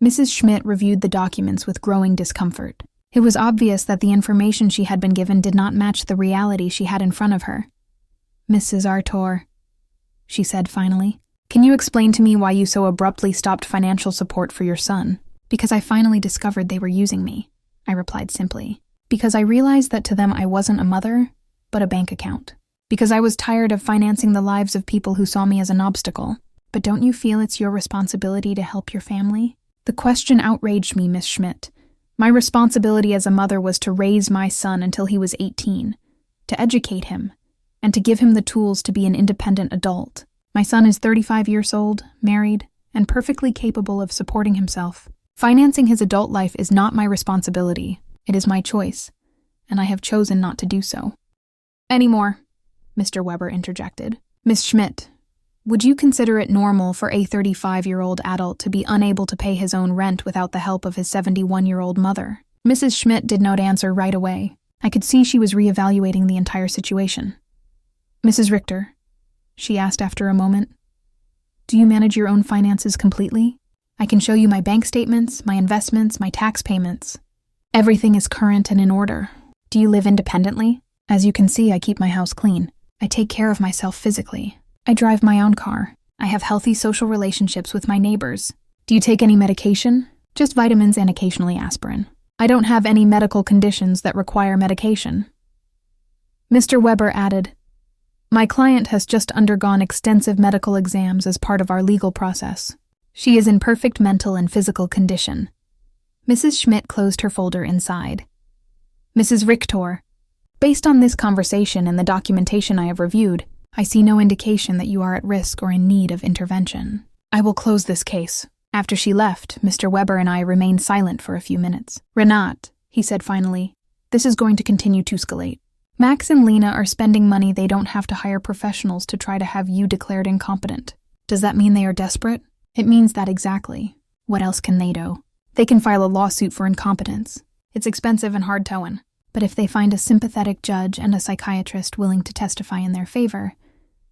Mrs. Schmidt reviewed the documents with growing discomfort. It was obvious that the information she had been given did not match the reality she had in front of her. "Mrs. Artur," she said finally, "can you explain to me why you so abruptly stopped financial support for your son?" "Because I finally discovered they were using me," I replied simply. "Because I realized that to them I wasn't a mother, but a bank account. Because I was tired of financing the lives of people who saw me as an obstacle." "But don't you feel it's your responsibility to help your family?" The question outraged me, Miss Schmidt. My responsibility as a mother was to raise my son until he was 18, to educate him, and to give him the tools to be an independent adult. My son is 35 years old, married, and perfectly capable of supporting himself. Financing his adult life is not my responsibility. It is my choice, and I have chosen not to do so. "Anymore," Mr. Weber interjected. "Miss Schmidt, would you consider it normal for a 35-year-old adult to be unable to pay his own rent without the help of his 71-year-old mother?" Mrs. Schmidt did not answer right away. I could see she was reevaluating the entire situation. "Mrs. Richter," she asked after a moment, "do you manage your own finances completely? I can show you my bank statements, my investments, my tax payments. Everything is current and in order. Do you live independently? As you can see, I keep my house clean. I take care of myself physically. I drive my own car. I have healthy social relationships with my neighbors. Do you take any medication? Just vitamins and occasionally aspirin. I don't have any medical conditions that require medication." Mr. Weber added, "My client has just undergone extensive medical exams as part of our legal process. She is in perfect mental and physical condition." Mrs. Schmidt closed her folder inside. "Mrs. Richter, based on this conversation and the documentation I have reviewed, I see no indication that you are at risk or in need of intervention. I will close this case." After she left, Mr. Weber and I remained silent for a few minutes. "Renat," he said finally, "this is going to continue to escalate. Max and Lena are spending money they don't have to hire professionals to try to have you declared incompetent. Does that mean they are desperate? It means that exactly. What else can they do? They can file a lawsuit for incompetence. It's expensive and hard towing. But if they find a sympathetic judge and a psychiatrist willing to testify in their favor,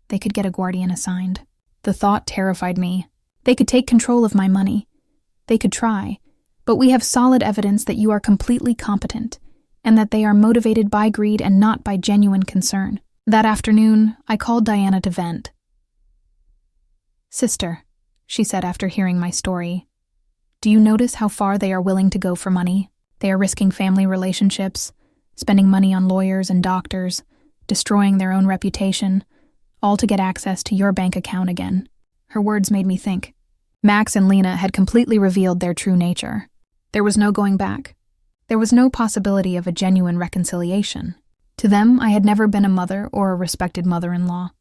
they could get a guardian assigned." The thought terrified me. They could take control of my money. They could try, but we have solid evidence that you are completely competent and that they are motivated by greed and not by genuine concern. That afternoon, I called Diana to vent. "Sister," she said after hearing my story, "do you notice how far they are willing to go for money? They are risking family relationships, spending money on lawyers and doctors, destroying their own reputation, all to get access to your bank account again." Her words made me think. Max and Lena had completely revealed their true nature. There was no going back. There was no possibility of a genuine reconciliation. To them, I had never been a mother or a respected mother-in-law.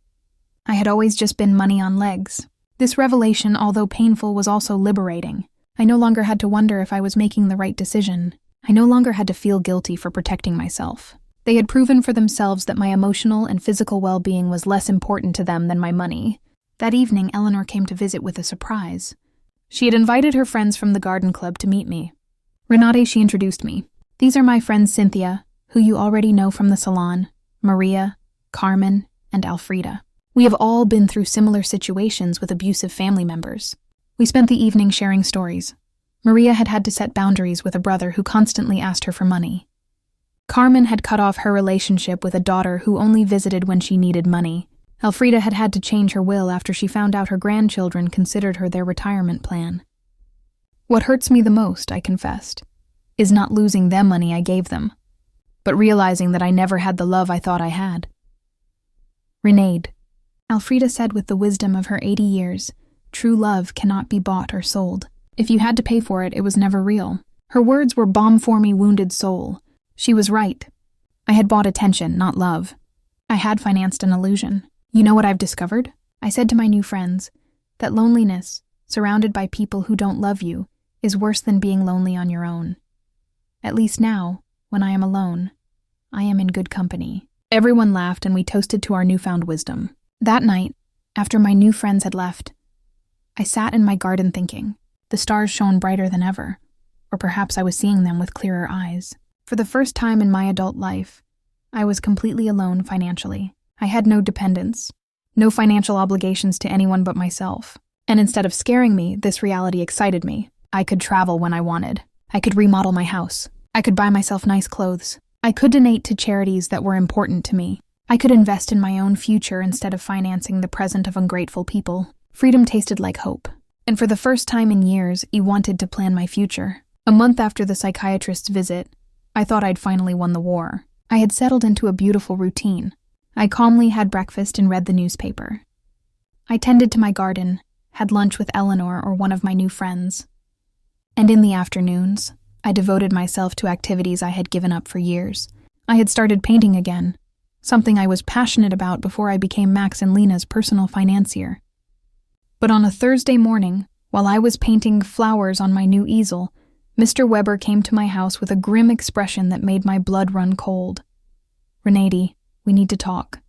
I had always just been money on legs. This revelation, although painful, was also liberating. I no longer had to wonder if I was making the right decision. I no longer had to feel guilty for protecting myself. They had proven for themselves that my emotional and physical well-being was less important to them than my money. That evening, Eleanor came to visit with a surprise. She had invited her friends from the garden club to meet me. Renate, she introduced me. These are my friends Cynthia, who you already know from the salon, Maria, Carmen, and Alfreda. We have all been through similar situations with abusive family members. We spent the evening sharing stories. Maria had had to set boundaries with a brother who constantly asked her for money. Carmen had cut off her relationship with a daughter who only visited when she needed money. Alfreda had had to change her will after she found out her grandchildren considered her their retirement plan. What hurts me the most, I confessed, is not losing the money I gave them, but realizing that I never had the love I thought I had. Renade, Alfreda said with the wisdom of her 80 years, true love cannot be bought or sold. If you had to pay for it, it was never real. Her words were balm for me wounded soul. She was right. I had bought attention, not love. I had financed an illusion. You know what I've discovered? I said to my new friends, that loneliness, surrounded by people who don't love you, is worse than being lonely on your own. At least now, when I am alone, I am in good company. Everyone laughed and we toasted to our newfound wisdom. That night, after my new friends had left, I sat in my garden thinking. The stars shone brighter than ever, or perhaps I was seeing them with clearer eyes. For the first time in my adult life, I was completely alone financially. I had no dependents, no financial obligations to anyone but myself. And instead of scaring me, this reality excited me. I could travel when I wanted. I could remodel my house. I could buy myself nice clothes. I could donate to charities that were important to me. I could invest in my own future instead of financing the present of ungrateful people. Freedom tasted like hope. And for the first time in years, I wanted to plan my future. A month after the psychiatrist's visit, I thought I'd finally won the war. I had settled into a beautiful routine. I calmly had breakfast and read the newspaper. I tended to my garden, had lunch with Eleanor or one of my new friends. And in the afternoons, I devoted myself to activities I had given up for years. I had started painting again, something I was passionate about before I became Max and Lena's personal financier. But on a Thursday morning, while I was painting flowers on my new easel, Mr. Weber came to my house with a grim expression that made my blood run cold. Renate, we need to talk.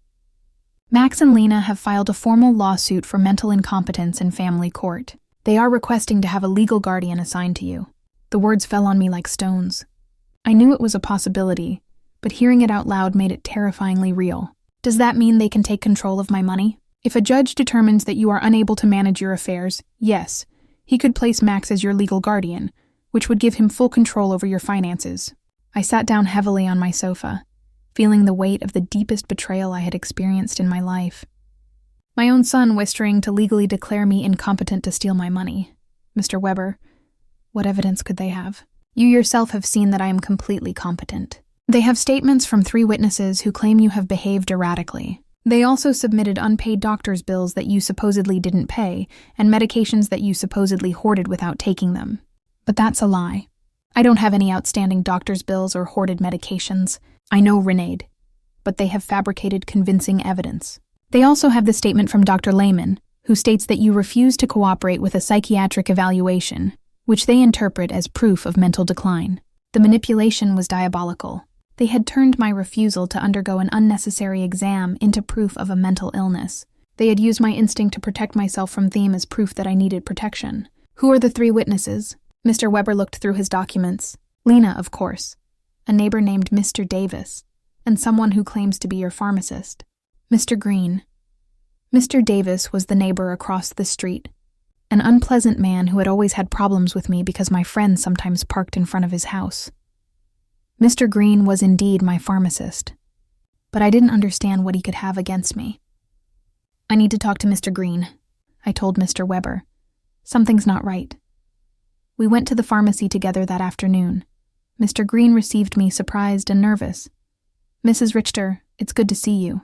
Max and Lena have filed a formal lawsuit for mental incompetence in family court. They are requesting to have a legal guardian assigned to you. The words fell on me like stones. I knew it was a possibility, but hearing it out loud made it terrifyingly real. Does that mean they can take control of my money? If a judge determines that you are unable to manage your affairs, yes, he could place Max as your legal guardian, which would give him full control over your finances. I sat down heavily on my sofa, feeling the weight of the deepest betrayal I had experienced in my life. My own son whispering to legally declare me incompetent to steal my money. Mr. Weber, what evidence could they have? You yourself have seen that I am completely competent. They have statements from 3 witnesses who claim you have behaved erratically. They also submitted unpaid doctor's bills that you supposedly didn't pay and medications that you supposedly hoarded without taking them. But that's a lie. I don't have any outstanding doctor's bills or hoarded medications. I know Renade, but they have fabricated convincing evidence. They also have the statement from Dr. Lehman, who states that you refused to cooperate with a psychiatric evaluation, which they interpret as proof of mental decline. The manipulation was diabolical. They had turned my refusal to undergo an unnecessary exam into proof of a mental illness. They had used my instinct to protect myself from them as proof that I needed protection. Who are the 3 witnesses? Mr. Weber looked through his documents. Lena, of course. A neighbor named Mr. Davis, and someone who claims to be your pharmacist. Mr. Green. Mr. Davis was the neighbor across the street, an unpleasant man who had always had problems with me because my friends sometimes parked in front of his house. Mr. Green was indeed my pharmacist, but I didn't understand what he could have against me. I need to talk to Mr. Green, I told Mr. Weber. Something's not right. We went to the pharmacy together that afternoon. Mr. Green received me surprised and nervous. Mrs. Richter, it's good to see you.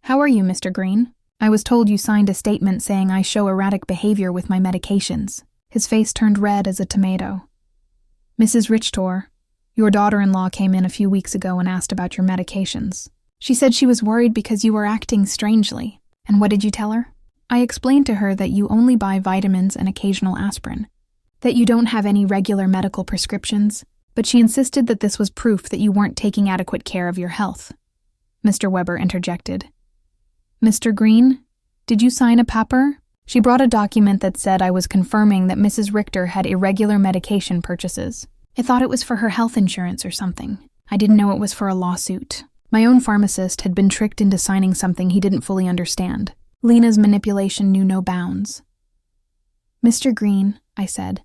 How are you, Mr. Green? I was told you signed a statement saying I show erratic behavior with my medications. His face turned red as a tomato. Mrs. Richter, your daughter-in-law came in a few weeks ago and asked about your medications. She said she was worried because you were acting strangely. And what did you tell her? I explained to her that you only buy vitamins and occasional aspirin, that you don't have any regular medical prescriptions, But she insisted that this was proof that you weren't taking adequate care of your health. Mr. Weber interjected. Mr. Green, did you sign a paper? She brought a document that said I was confirming that Mrs. Richter had irregular medication purchases. I thought it was for her health insurance or something. I didn't know it was for a lawsuit. My own pharmacist had been tricked into signing something he didn't fully understand. Lena's manipulation knew no bounds. Mr. Green, I said,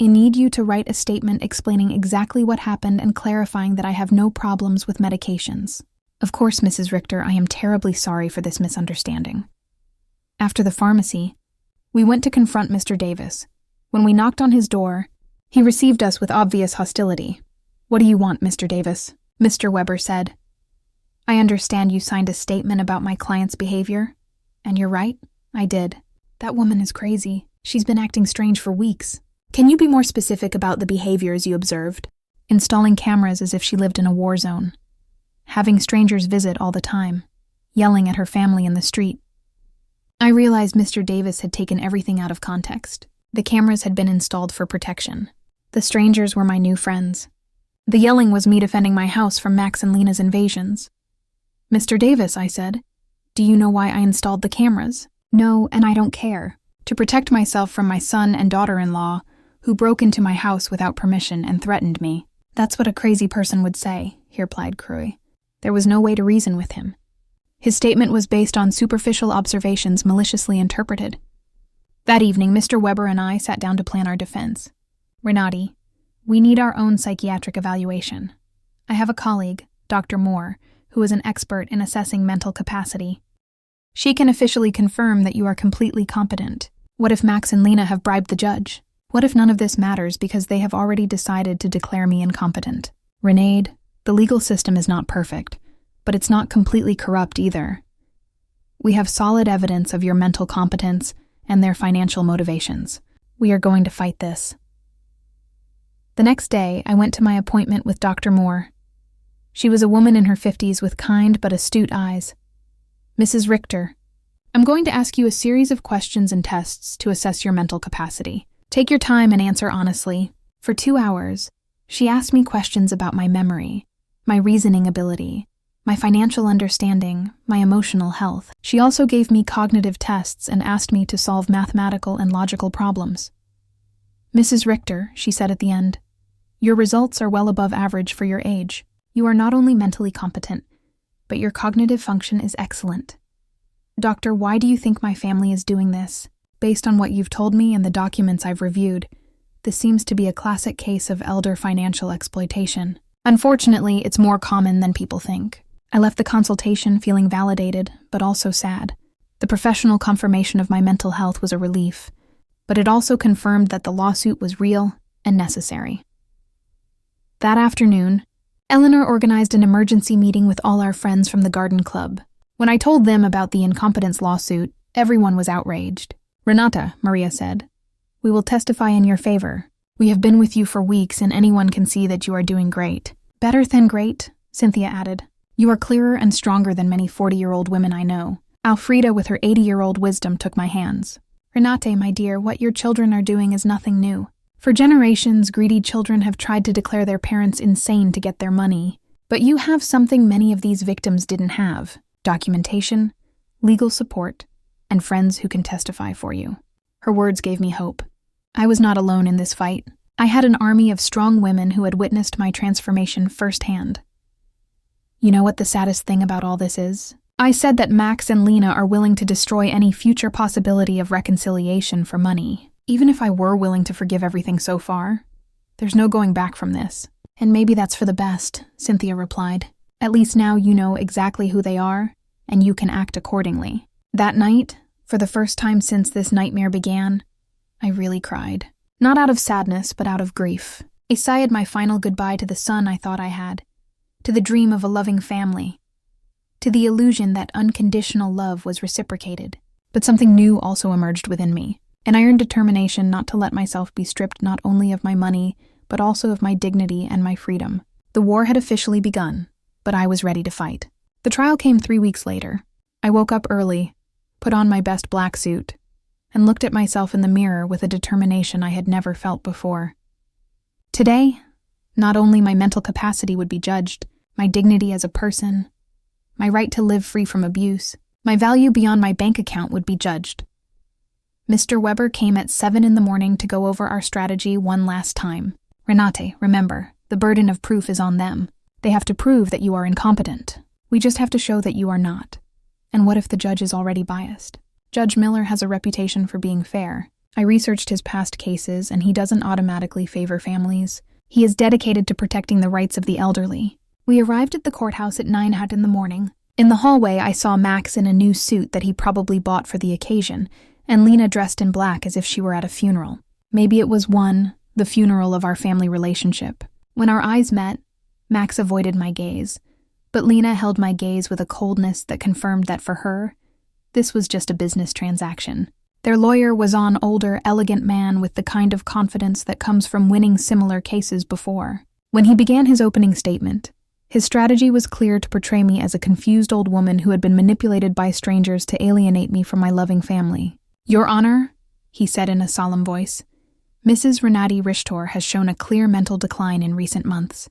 I need you to write a statement explaining exactly what happened and clarifying that I have no problems with medications. Of course, Mrs. Richter, I am terribly sorry for this misunderstanding. After the pharmacy, we went to confront Mr. Davis. When we knocked on his door, he received us with obvious hostility. What do you want, Mr. Davis? Mr. Weber said. I understand you signed a statement about my client's behavior. And you're right, I did. That woman is crazy. She's been acting strange for weeks. Can you be more specific about the behaviors you observed? Installing cameras as if she lived in a war zone. Having strangers visit all the time. Yelling at her family in the street. I realized Mr. Davis had taken everything out of context. The cameras had been installed for protection. The strangers were my new friends. The yelling was me defending my house from Max and Lena's invasions. Mr. Davis, I said, do you know why I installed the cameras? No, and I don't care. To protect myself from my son and daughter-in-law, who broke into my house without permission and threatened me. That's what a crazy person would say, he replied cruelly. There was no way to reason with him. His statement was based on superficial observations maliciously interpreted. That evening, Mr. Weber and I sat down to plan our defense. Renati, we need our own psychiatric evaluation. I have a colleague, Dr. Moore, who is an expert in assessing mental capacity. She can officially confirm that you are completely competent. What if Max and Lena have bribed the judge? What if none of this matters because they have already decided to declare me incompetent? Renaid, the legal system is not perfect, but it's not completely corrupt either. We have solid evidence of your mental competence and their financial motivations. We are going to fight this. The next day, I went to my appointment with Dr. Moore. She was a woman in her 50s with kind but astute eyes. Mrs. Richter, I'm going to ask you a series of questions and tests to assess your mental capacity. Take your time and answer honestly. For 2 hours, she asked me questions about my memory, my reasoning ability, my financial understanding, my emotional health. She also gave me cognitive tests and asked me to solve mathematical and logical problems. Mrs. Richter, she said at the end, your results are well above average for your age. You are not only mentally competent, but your cognitive function is excellent. Doctor, why do you think my family is doing this? Based on what you've told me and the documents I've reviewed, this seems to be a classic case of elder financial exploitation. Unfortunately, it's more common than people think. I left the consultation feeling validated, but also sad. The professional confirmation of my mental health was a relief, but it also confirmed that the lawsuit was real and necessary. That afternoon, Eleanor organized an emergency meeting with all our friends from the garden club. When I told them about the incompetence lawsuit, everyone was outraged. Renata, Maria said, we will testify in your favor. We have been with you for weeks and anyone can see that you are doing great. Better than great, Cynthia added. You are clearer and stronger than many 40-year-old women I know. Alfreda with her 80-year-old wisdom took my hands. Renate, my dear, what your children are doing is nothing new. For generations, greedy children have tried to declare their parents insane to get their money. But you have something many of these victims didn't have: documentation, legal support, and friends who can testify for you. Her words gave me hope. I was not alone in this fight. I had an army of strong women who had witnessed my transformation firsthand. You know what the saddest thing about all this is? I said that Max and Lena are willing to destroy any future possibility of reconciliation for money. Even if I were willing to forgive everything so far, there's no going back from this. And maybe that's for the best, Cynthia replied. At least now you know exactly who they are, and you can act accordingly. That night, for the first time since this nightmare began, I really cried. Not out of sadness, but out of grief. I sighed my final goodbye to the son I thought I had, to the dream of a loving family, to the illusion that unconditional love was reciprocated. But something new also emerged within me. An iron determination not to let myself be stripped not only of my money, but also of my dignity and my freedom. The war had officially begun, but I was ready to fight. The trial came 3 weeks later. I woke up early, put on my best black suit, and looked at myself in the mirror with a determination I had never felt before. Today, Not only my mental capacity would be judged, my dignity as a person, my right to live free from abuse, my value beyond my bank account would be judged. Mr. Weber came at 7 a.m. to go over our strategy one last time. Renate, remember, the burden of proof is on them. They have to prove that you are incompetent. We just have to show that you are not. And what if the judge is already biased? Judge Miller has a reputation for being fair. I researched his past cases, and he doesn't automatically favor families. He is dedicated to protecting the rights of the elderly. We arrived at the courthouse at 9 a.m. In the hallway, I saw Max in a new suit that he probably bought for the occasion, and Lena dressed in black as if she were at a funeral. Maybe it was the funeral of our family relationship. When our eyes met, Max avoided my gaze, but Lena held my gaze with a coldness that confirmed that for her, this was just a business transaction. Their lawyer was an older, elegant man with the kind of confidence that comes from winning similar cases before. When he began his opening statement, his strategy was clear to portray me as a confused old woman who had been manipulated by strangers to alienate me from my loving family. Your Honor, he said in a solemn voice, Mrs. Renate Richter has shown a clear mental decline in recent months.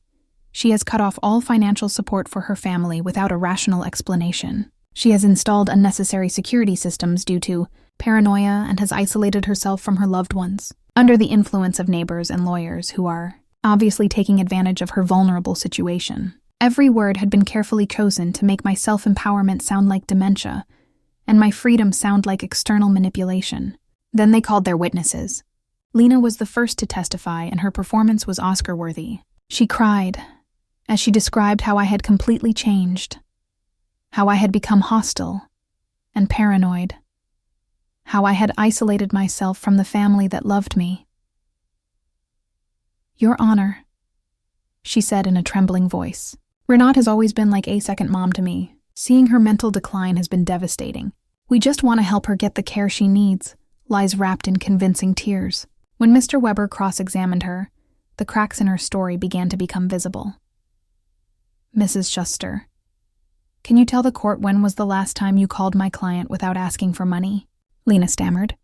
She has cut off all financial support for her family without a rational explanation. She has installed unnecessary security systems due to paranoia and has isolated herself from her loved ones, under the influence of neighbors and lawyers who are obviously taking advantage of her vulnerable situation. Every word had been carefully chosen to make my self-empowerment sound like dementia, and my freedom sound like external manipulation. Then they called their witnesses. Lena was the first to testify, and her performance was Oscar-worthy. She cried, as she described how I had completely changed, how I had become hostile and paranoid, how I had isolated myself from the family that loved me. Your Honor, she said in a trembling voice. Renate has always been like a second mom to me. Seeing her mental decline has been devastating. We just want to help her get the care she needs, lies wrapped in convincing tears. When Mr. Weber cross-examined her, the cracks in her story began to become visible. Mrs. Schuster, can you tell the court when was the last time you called my client without asking for money? Lena stammered.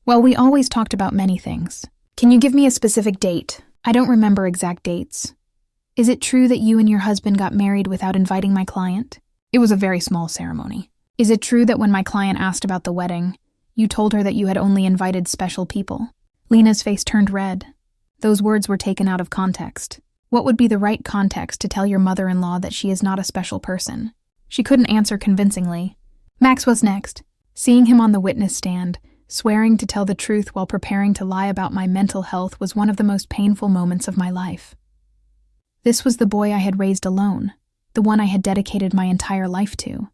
Well, we always talked about many things. Can you give me a specific date? I don't remember exact dates. Is it true that you and your husband got married without inviting my client? It was a very small ceremony. Is it true that when my client asked about the wedding, you told her that you had only invited special people? Lena's face turned red. Those words were taken out of context. What would be the right context to tell your mother-in-law that she is not a special person? She couldn't answer convincingly. Max was next. Seeing him on the witness stand, swearing to tell the truth while preparing to lie about my mental health was one of the most painful moments of my life. This was the boy I had raised alone, the one I had dedicated my entire life to.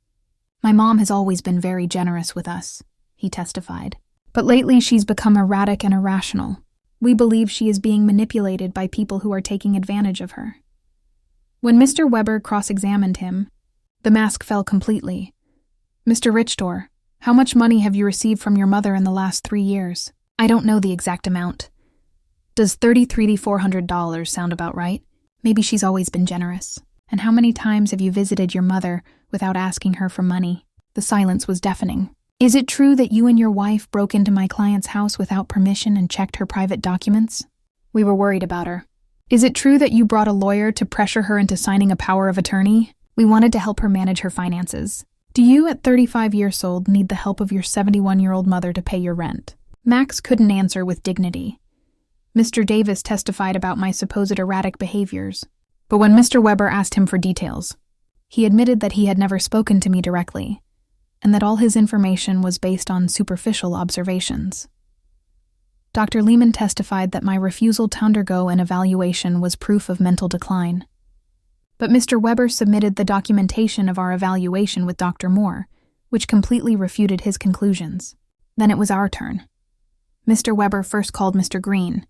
My mom has always been very generous with us, he testified. But lately she's become erratic and irrational. We believe she is being manipulated by people who are taking advantage of her. When Mr. Weber cross-examined him, the mask fell completely. Mr. Richter, how much money have you received from your mother in the last 3 years? I don't know the exact amount. Does $3,400 sound about right? Maybe she's always been generous. And how many times have you visited your mother without asking her for money? The silence was deafening. Is it true that you and your wife broke into my client's house without permission and checked her private documents? We were worried about her. Is it true that you brought a lawyer to pressure her into signing a power of attorney? We wanted to help her manage her finances. Do you, at 35 years old, need the help of your 71-year-old mother to pay your rent? Max couldn't answer with dignity. Mr. Davis testified about my supposed erratic behaviors. But when Mr. Weber asked him for details, he admitted that he had never spoken to me directly, and that all his information was based on superficial observations. Dr. Lehman testified that my refusal to undergo an evaluation was proof of mental decline. But Mr. Weber submitted the documentation of our evaluation with Dr. Moore, which completely refuted his conclusions. Then it was our turn. Mr. Weber first called Mr. Green,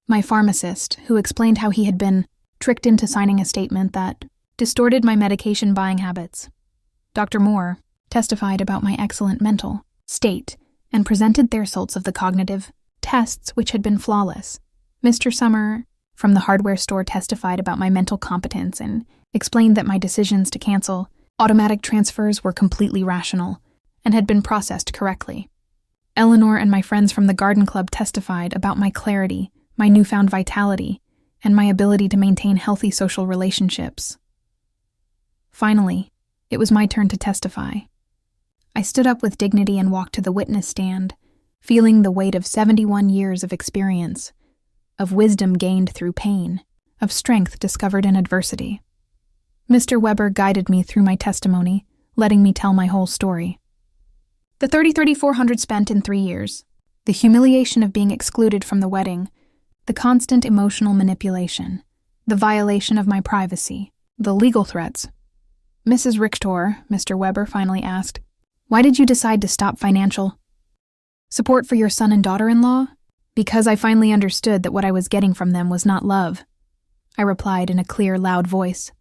my pharmacist, who explained how he had been tricked into signing a statement that distorted my medication buying habits. Dr. Moore testified about my excellent mental state and presented their results of the cognitive tests which had been flawless. Mr. Summer from the hardware store testified about my mental competence and explained that my decisions to cancel automatic transfers were completely rational and had been processed correctly. Eleanor and my friends from the garden club testified about my clarity, my newfound vitality, and my ability to maintain healthy social relationships. Finally, it was my turn to testify. I stood up with dignity and walked to the witness stand, feeling the weight of 71 years of experience, of wisdom gained through pain, of strength discovered in adversity. Mr. Weber guided me through my testimony, letting me tell my whole story. The $3,400 spent in 3 years, the humiliation of being excluded from the wedding, the constant emotional manipulation, the violation of my privacy, the legal threats. Mrs. Richter, Mr. Weber finally asked, "Why did you decide to stop financial support for your son and daughter-in-law?" "Because I finally understood that what I was getting from them was not love," I replied in a clear, loud voice.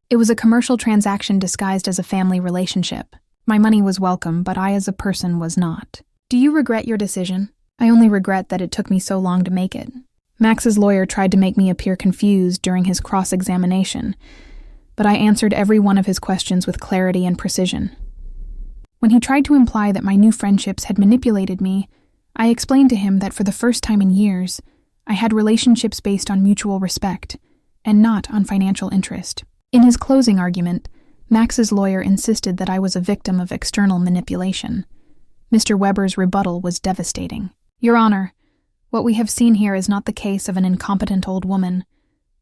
It was a commercial transaction disguised as a family relationship. My money was welcome, but I as a person was not. "Do you regret your decision?" "I only regret that it took me so long to make it." Max's lawyer tried to make me appear confused during his cross-examination, but I answered every one of his questions with clarity and precision. When he tried to imply that my new friendships had manipulated me, I explained to him that for the first time in years, I had relationships based on mutual respect, and not on financial interest. In his closing argument, Max's lawyer insisted that I was a victim of external manipulation. Mr. Weber's rebuttal was devastating. "Your Honor, what we have seen here is not the case of an incompetent old woman,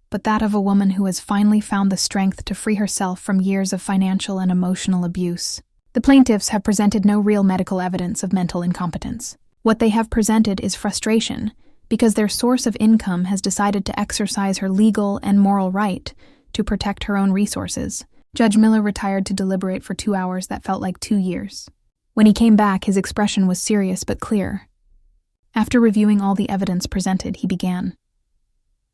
but that of a woman who has finally found the strength to free herself from years of financial and emotional abuse. The plaintiffs have presented no real medical evidence of mental incompetence. What they have presented is frustration, because their source of income has decided to exercise her legal and moral right to protect her own resources." Judge Miller retired to deliberate for 2 hours that felt like 2 years. When he came back, his expression was serious but clear. After reviewing all the evidence presented, he began.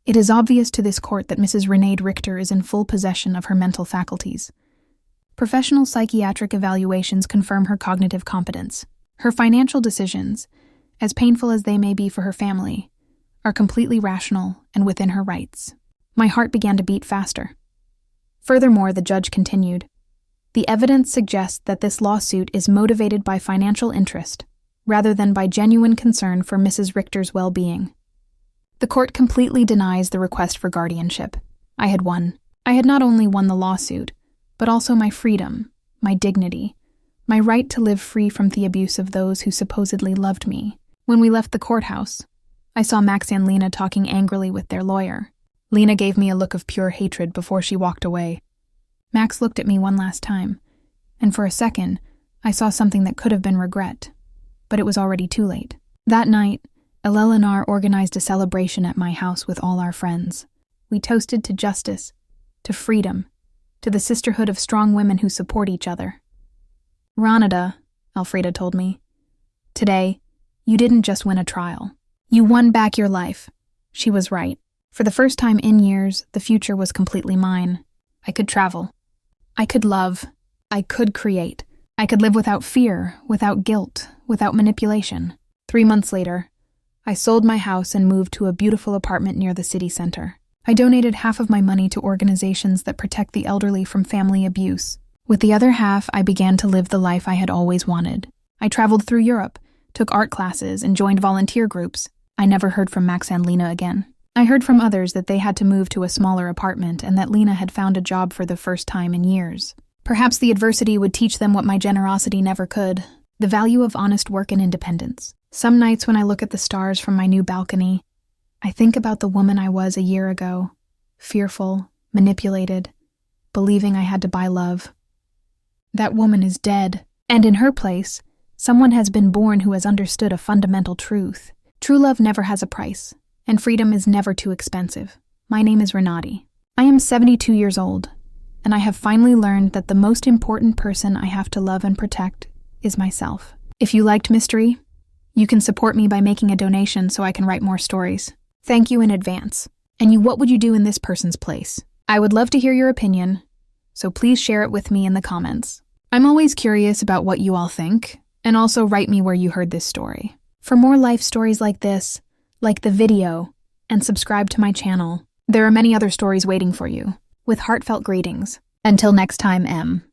"It is obvious to this court that Mrs. Renee Richter is in full possession of her mental faculties. Professional psychiatric evaluations confirm her cognitive competence. Her financial decisions, as painful as they may be for her family, are completely rational and within her rights." My heart began to beat faster. Furthermore, the judge continued, "The evidence suggests that this lawsuit is motivated by financial interest, rather than by genuine concern for Mrs. Richter's well-being. The court completely denies the request for guardianship. I had won. I had not only won the lawsuit, but also my freedom, my dignity, my right to live free from the abuse of those who supposedly loved me. When we left the courthouse, I saw Max and Lena talking angrily with their lawyer. Lena gave me a look of pure hatred before she walked away. Max looked at me one last time, and for a second, I saw something that could have been regret, but it was already too late. That night, Eleanor organized a celebration at my house with all our friends. We toasted to justice, to freedom, to the sisterhood of strong women who support each other. "Ronida," Elfrida told me, "today, you didn't just win a trial. You won back your life." She was right. For the first time in years, the future was completely mine. I could travel. I could love. I could create. I could live without fear, without guilt, without manipulation. 3 months later, I sold my house and moved to a beautiful apartment near the city center. I donated half of my money to organizations that protect the elderly from family abuse. With the other half, I began to live the life I had always wanted. I traveled through Europe, took art classes, and joined volunteer groups. I never heard from Max and Lena again. I heard from others that they had to move to a smaller apartment and that Lena had found a job for the first time in years. Perhaps the adversity would teach them what my generosity never could, the value of honest work and independence. Some nights when I look at the stars from my new balcony, I think about the woman I was a year ago, fearful, manipulated, believing I had to buy love. That woman is dead, and in her place, someone has been born who has understood a fundamental truth. True love never has a price, and freedom is never too expensive. My name is Renati. I am 72 years old, and I have finally learned that the most important person I have to love and protect is myself. If you liked Mystery, you can support me by making a donation so I can write more stories. Thank you in advance. And what would you do in this person's place? I would love to hear your opinion, so please share it with me in the comments. I'm always curious about what you all think, and also write me where you heard this story. For more life stories like this, like the video, and subscribe to my channel. There are many other stories waiting for you. With heartfelt greetings. Until next time, M.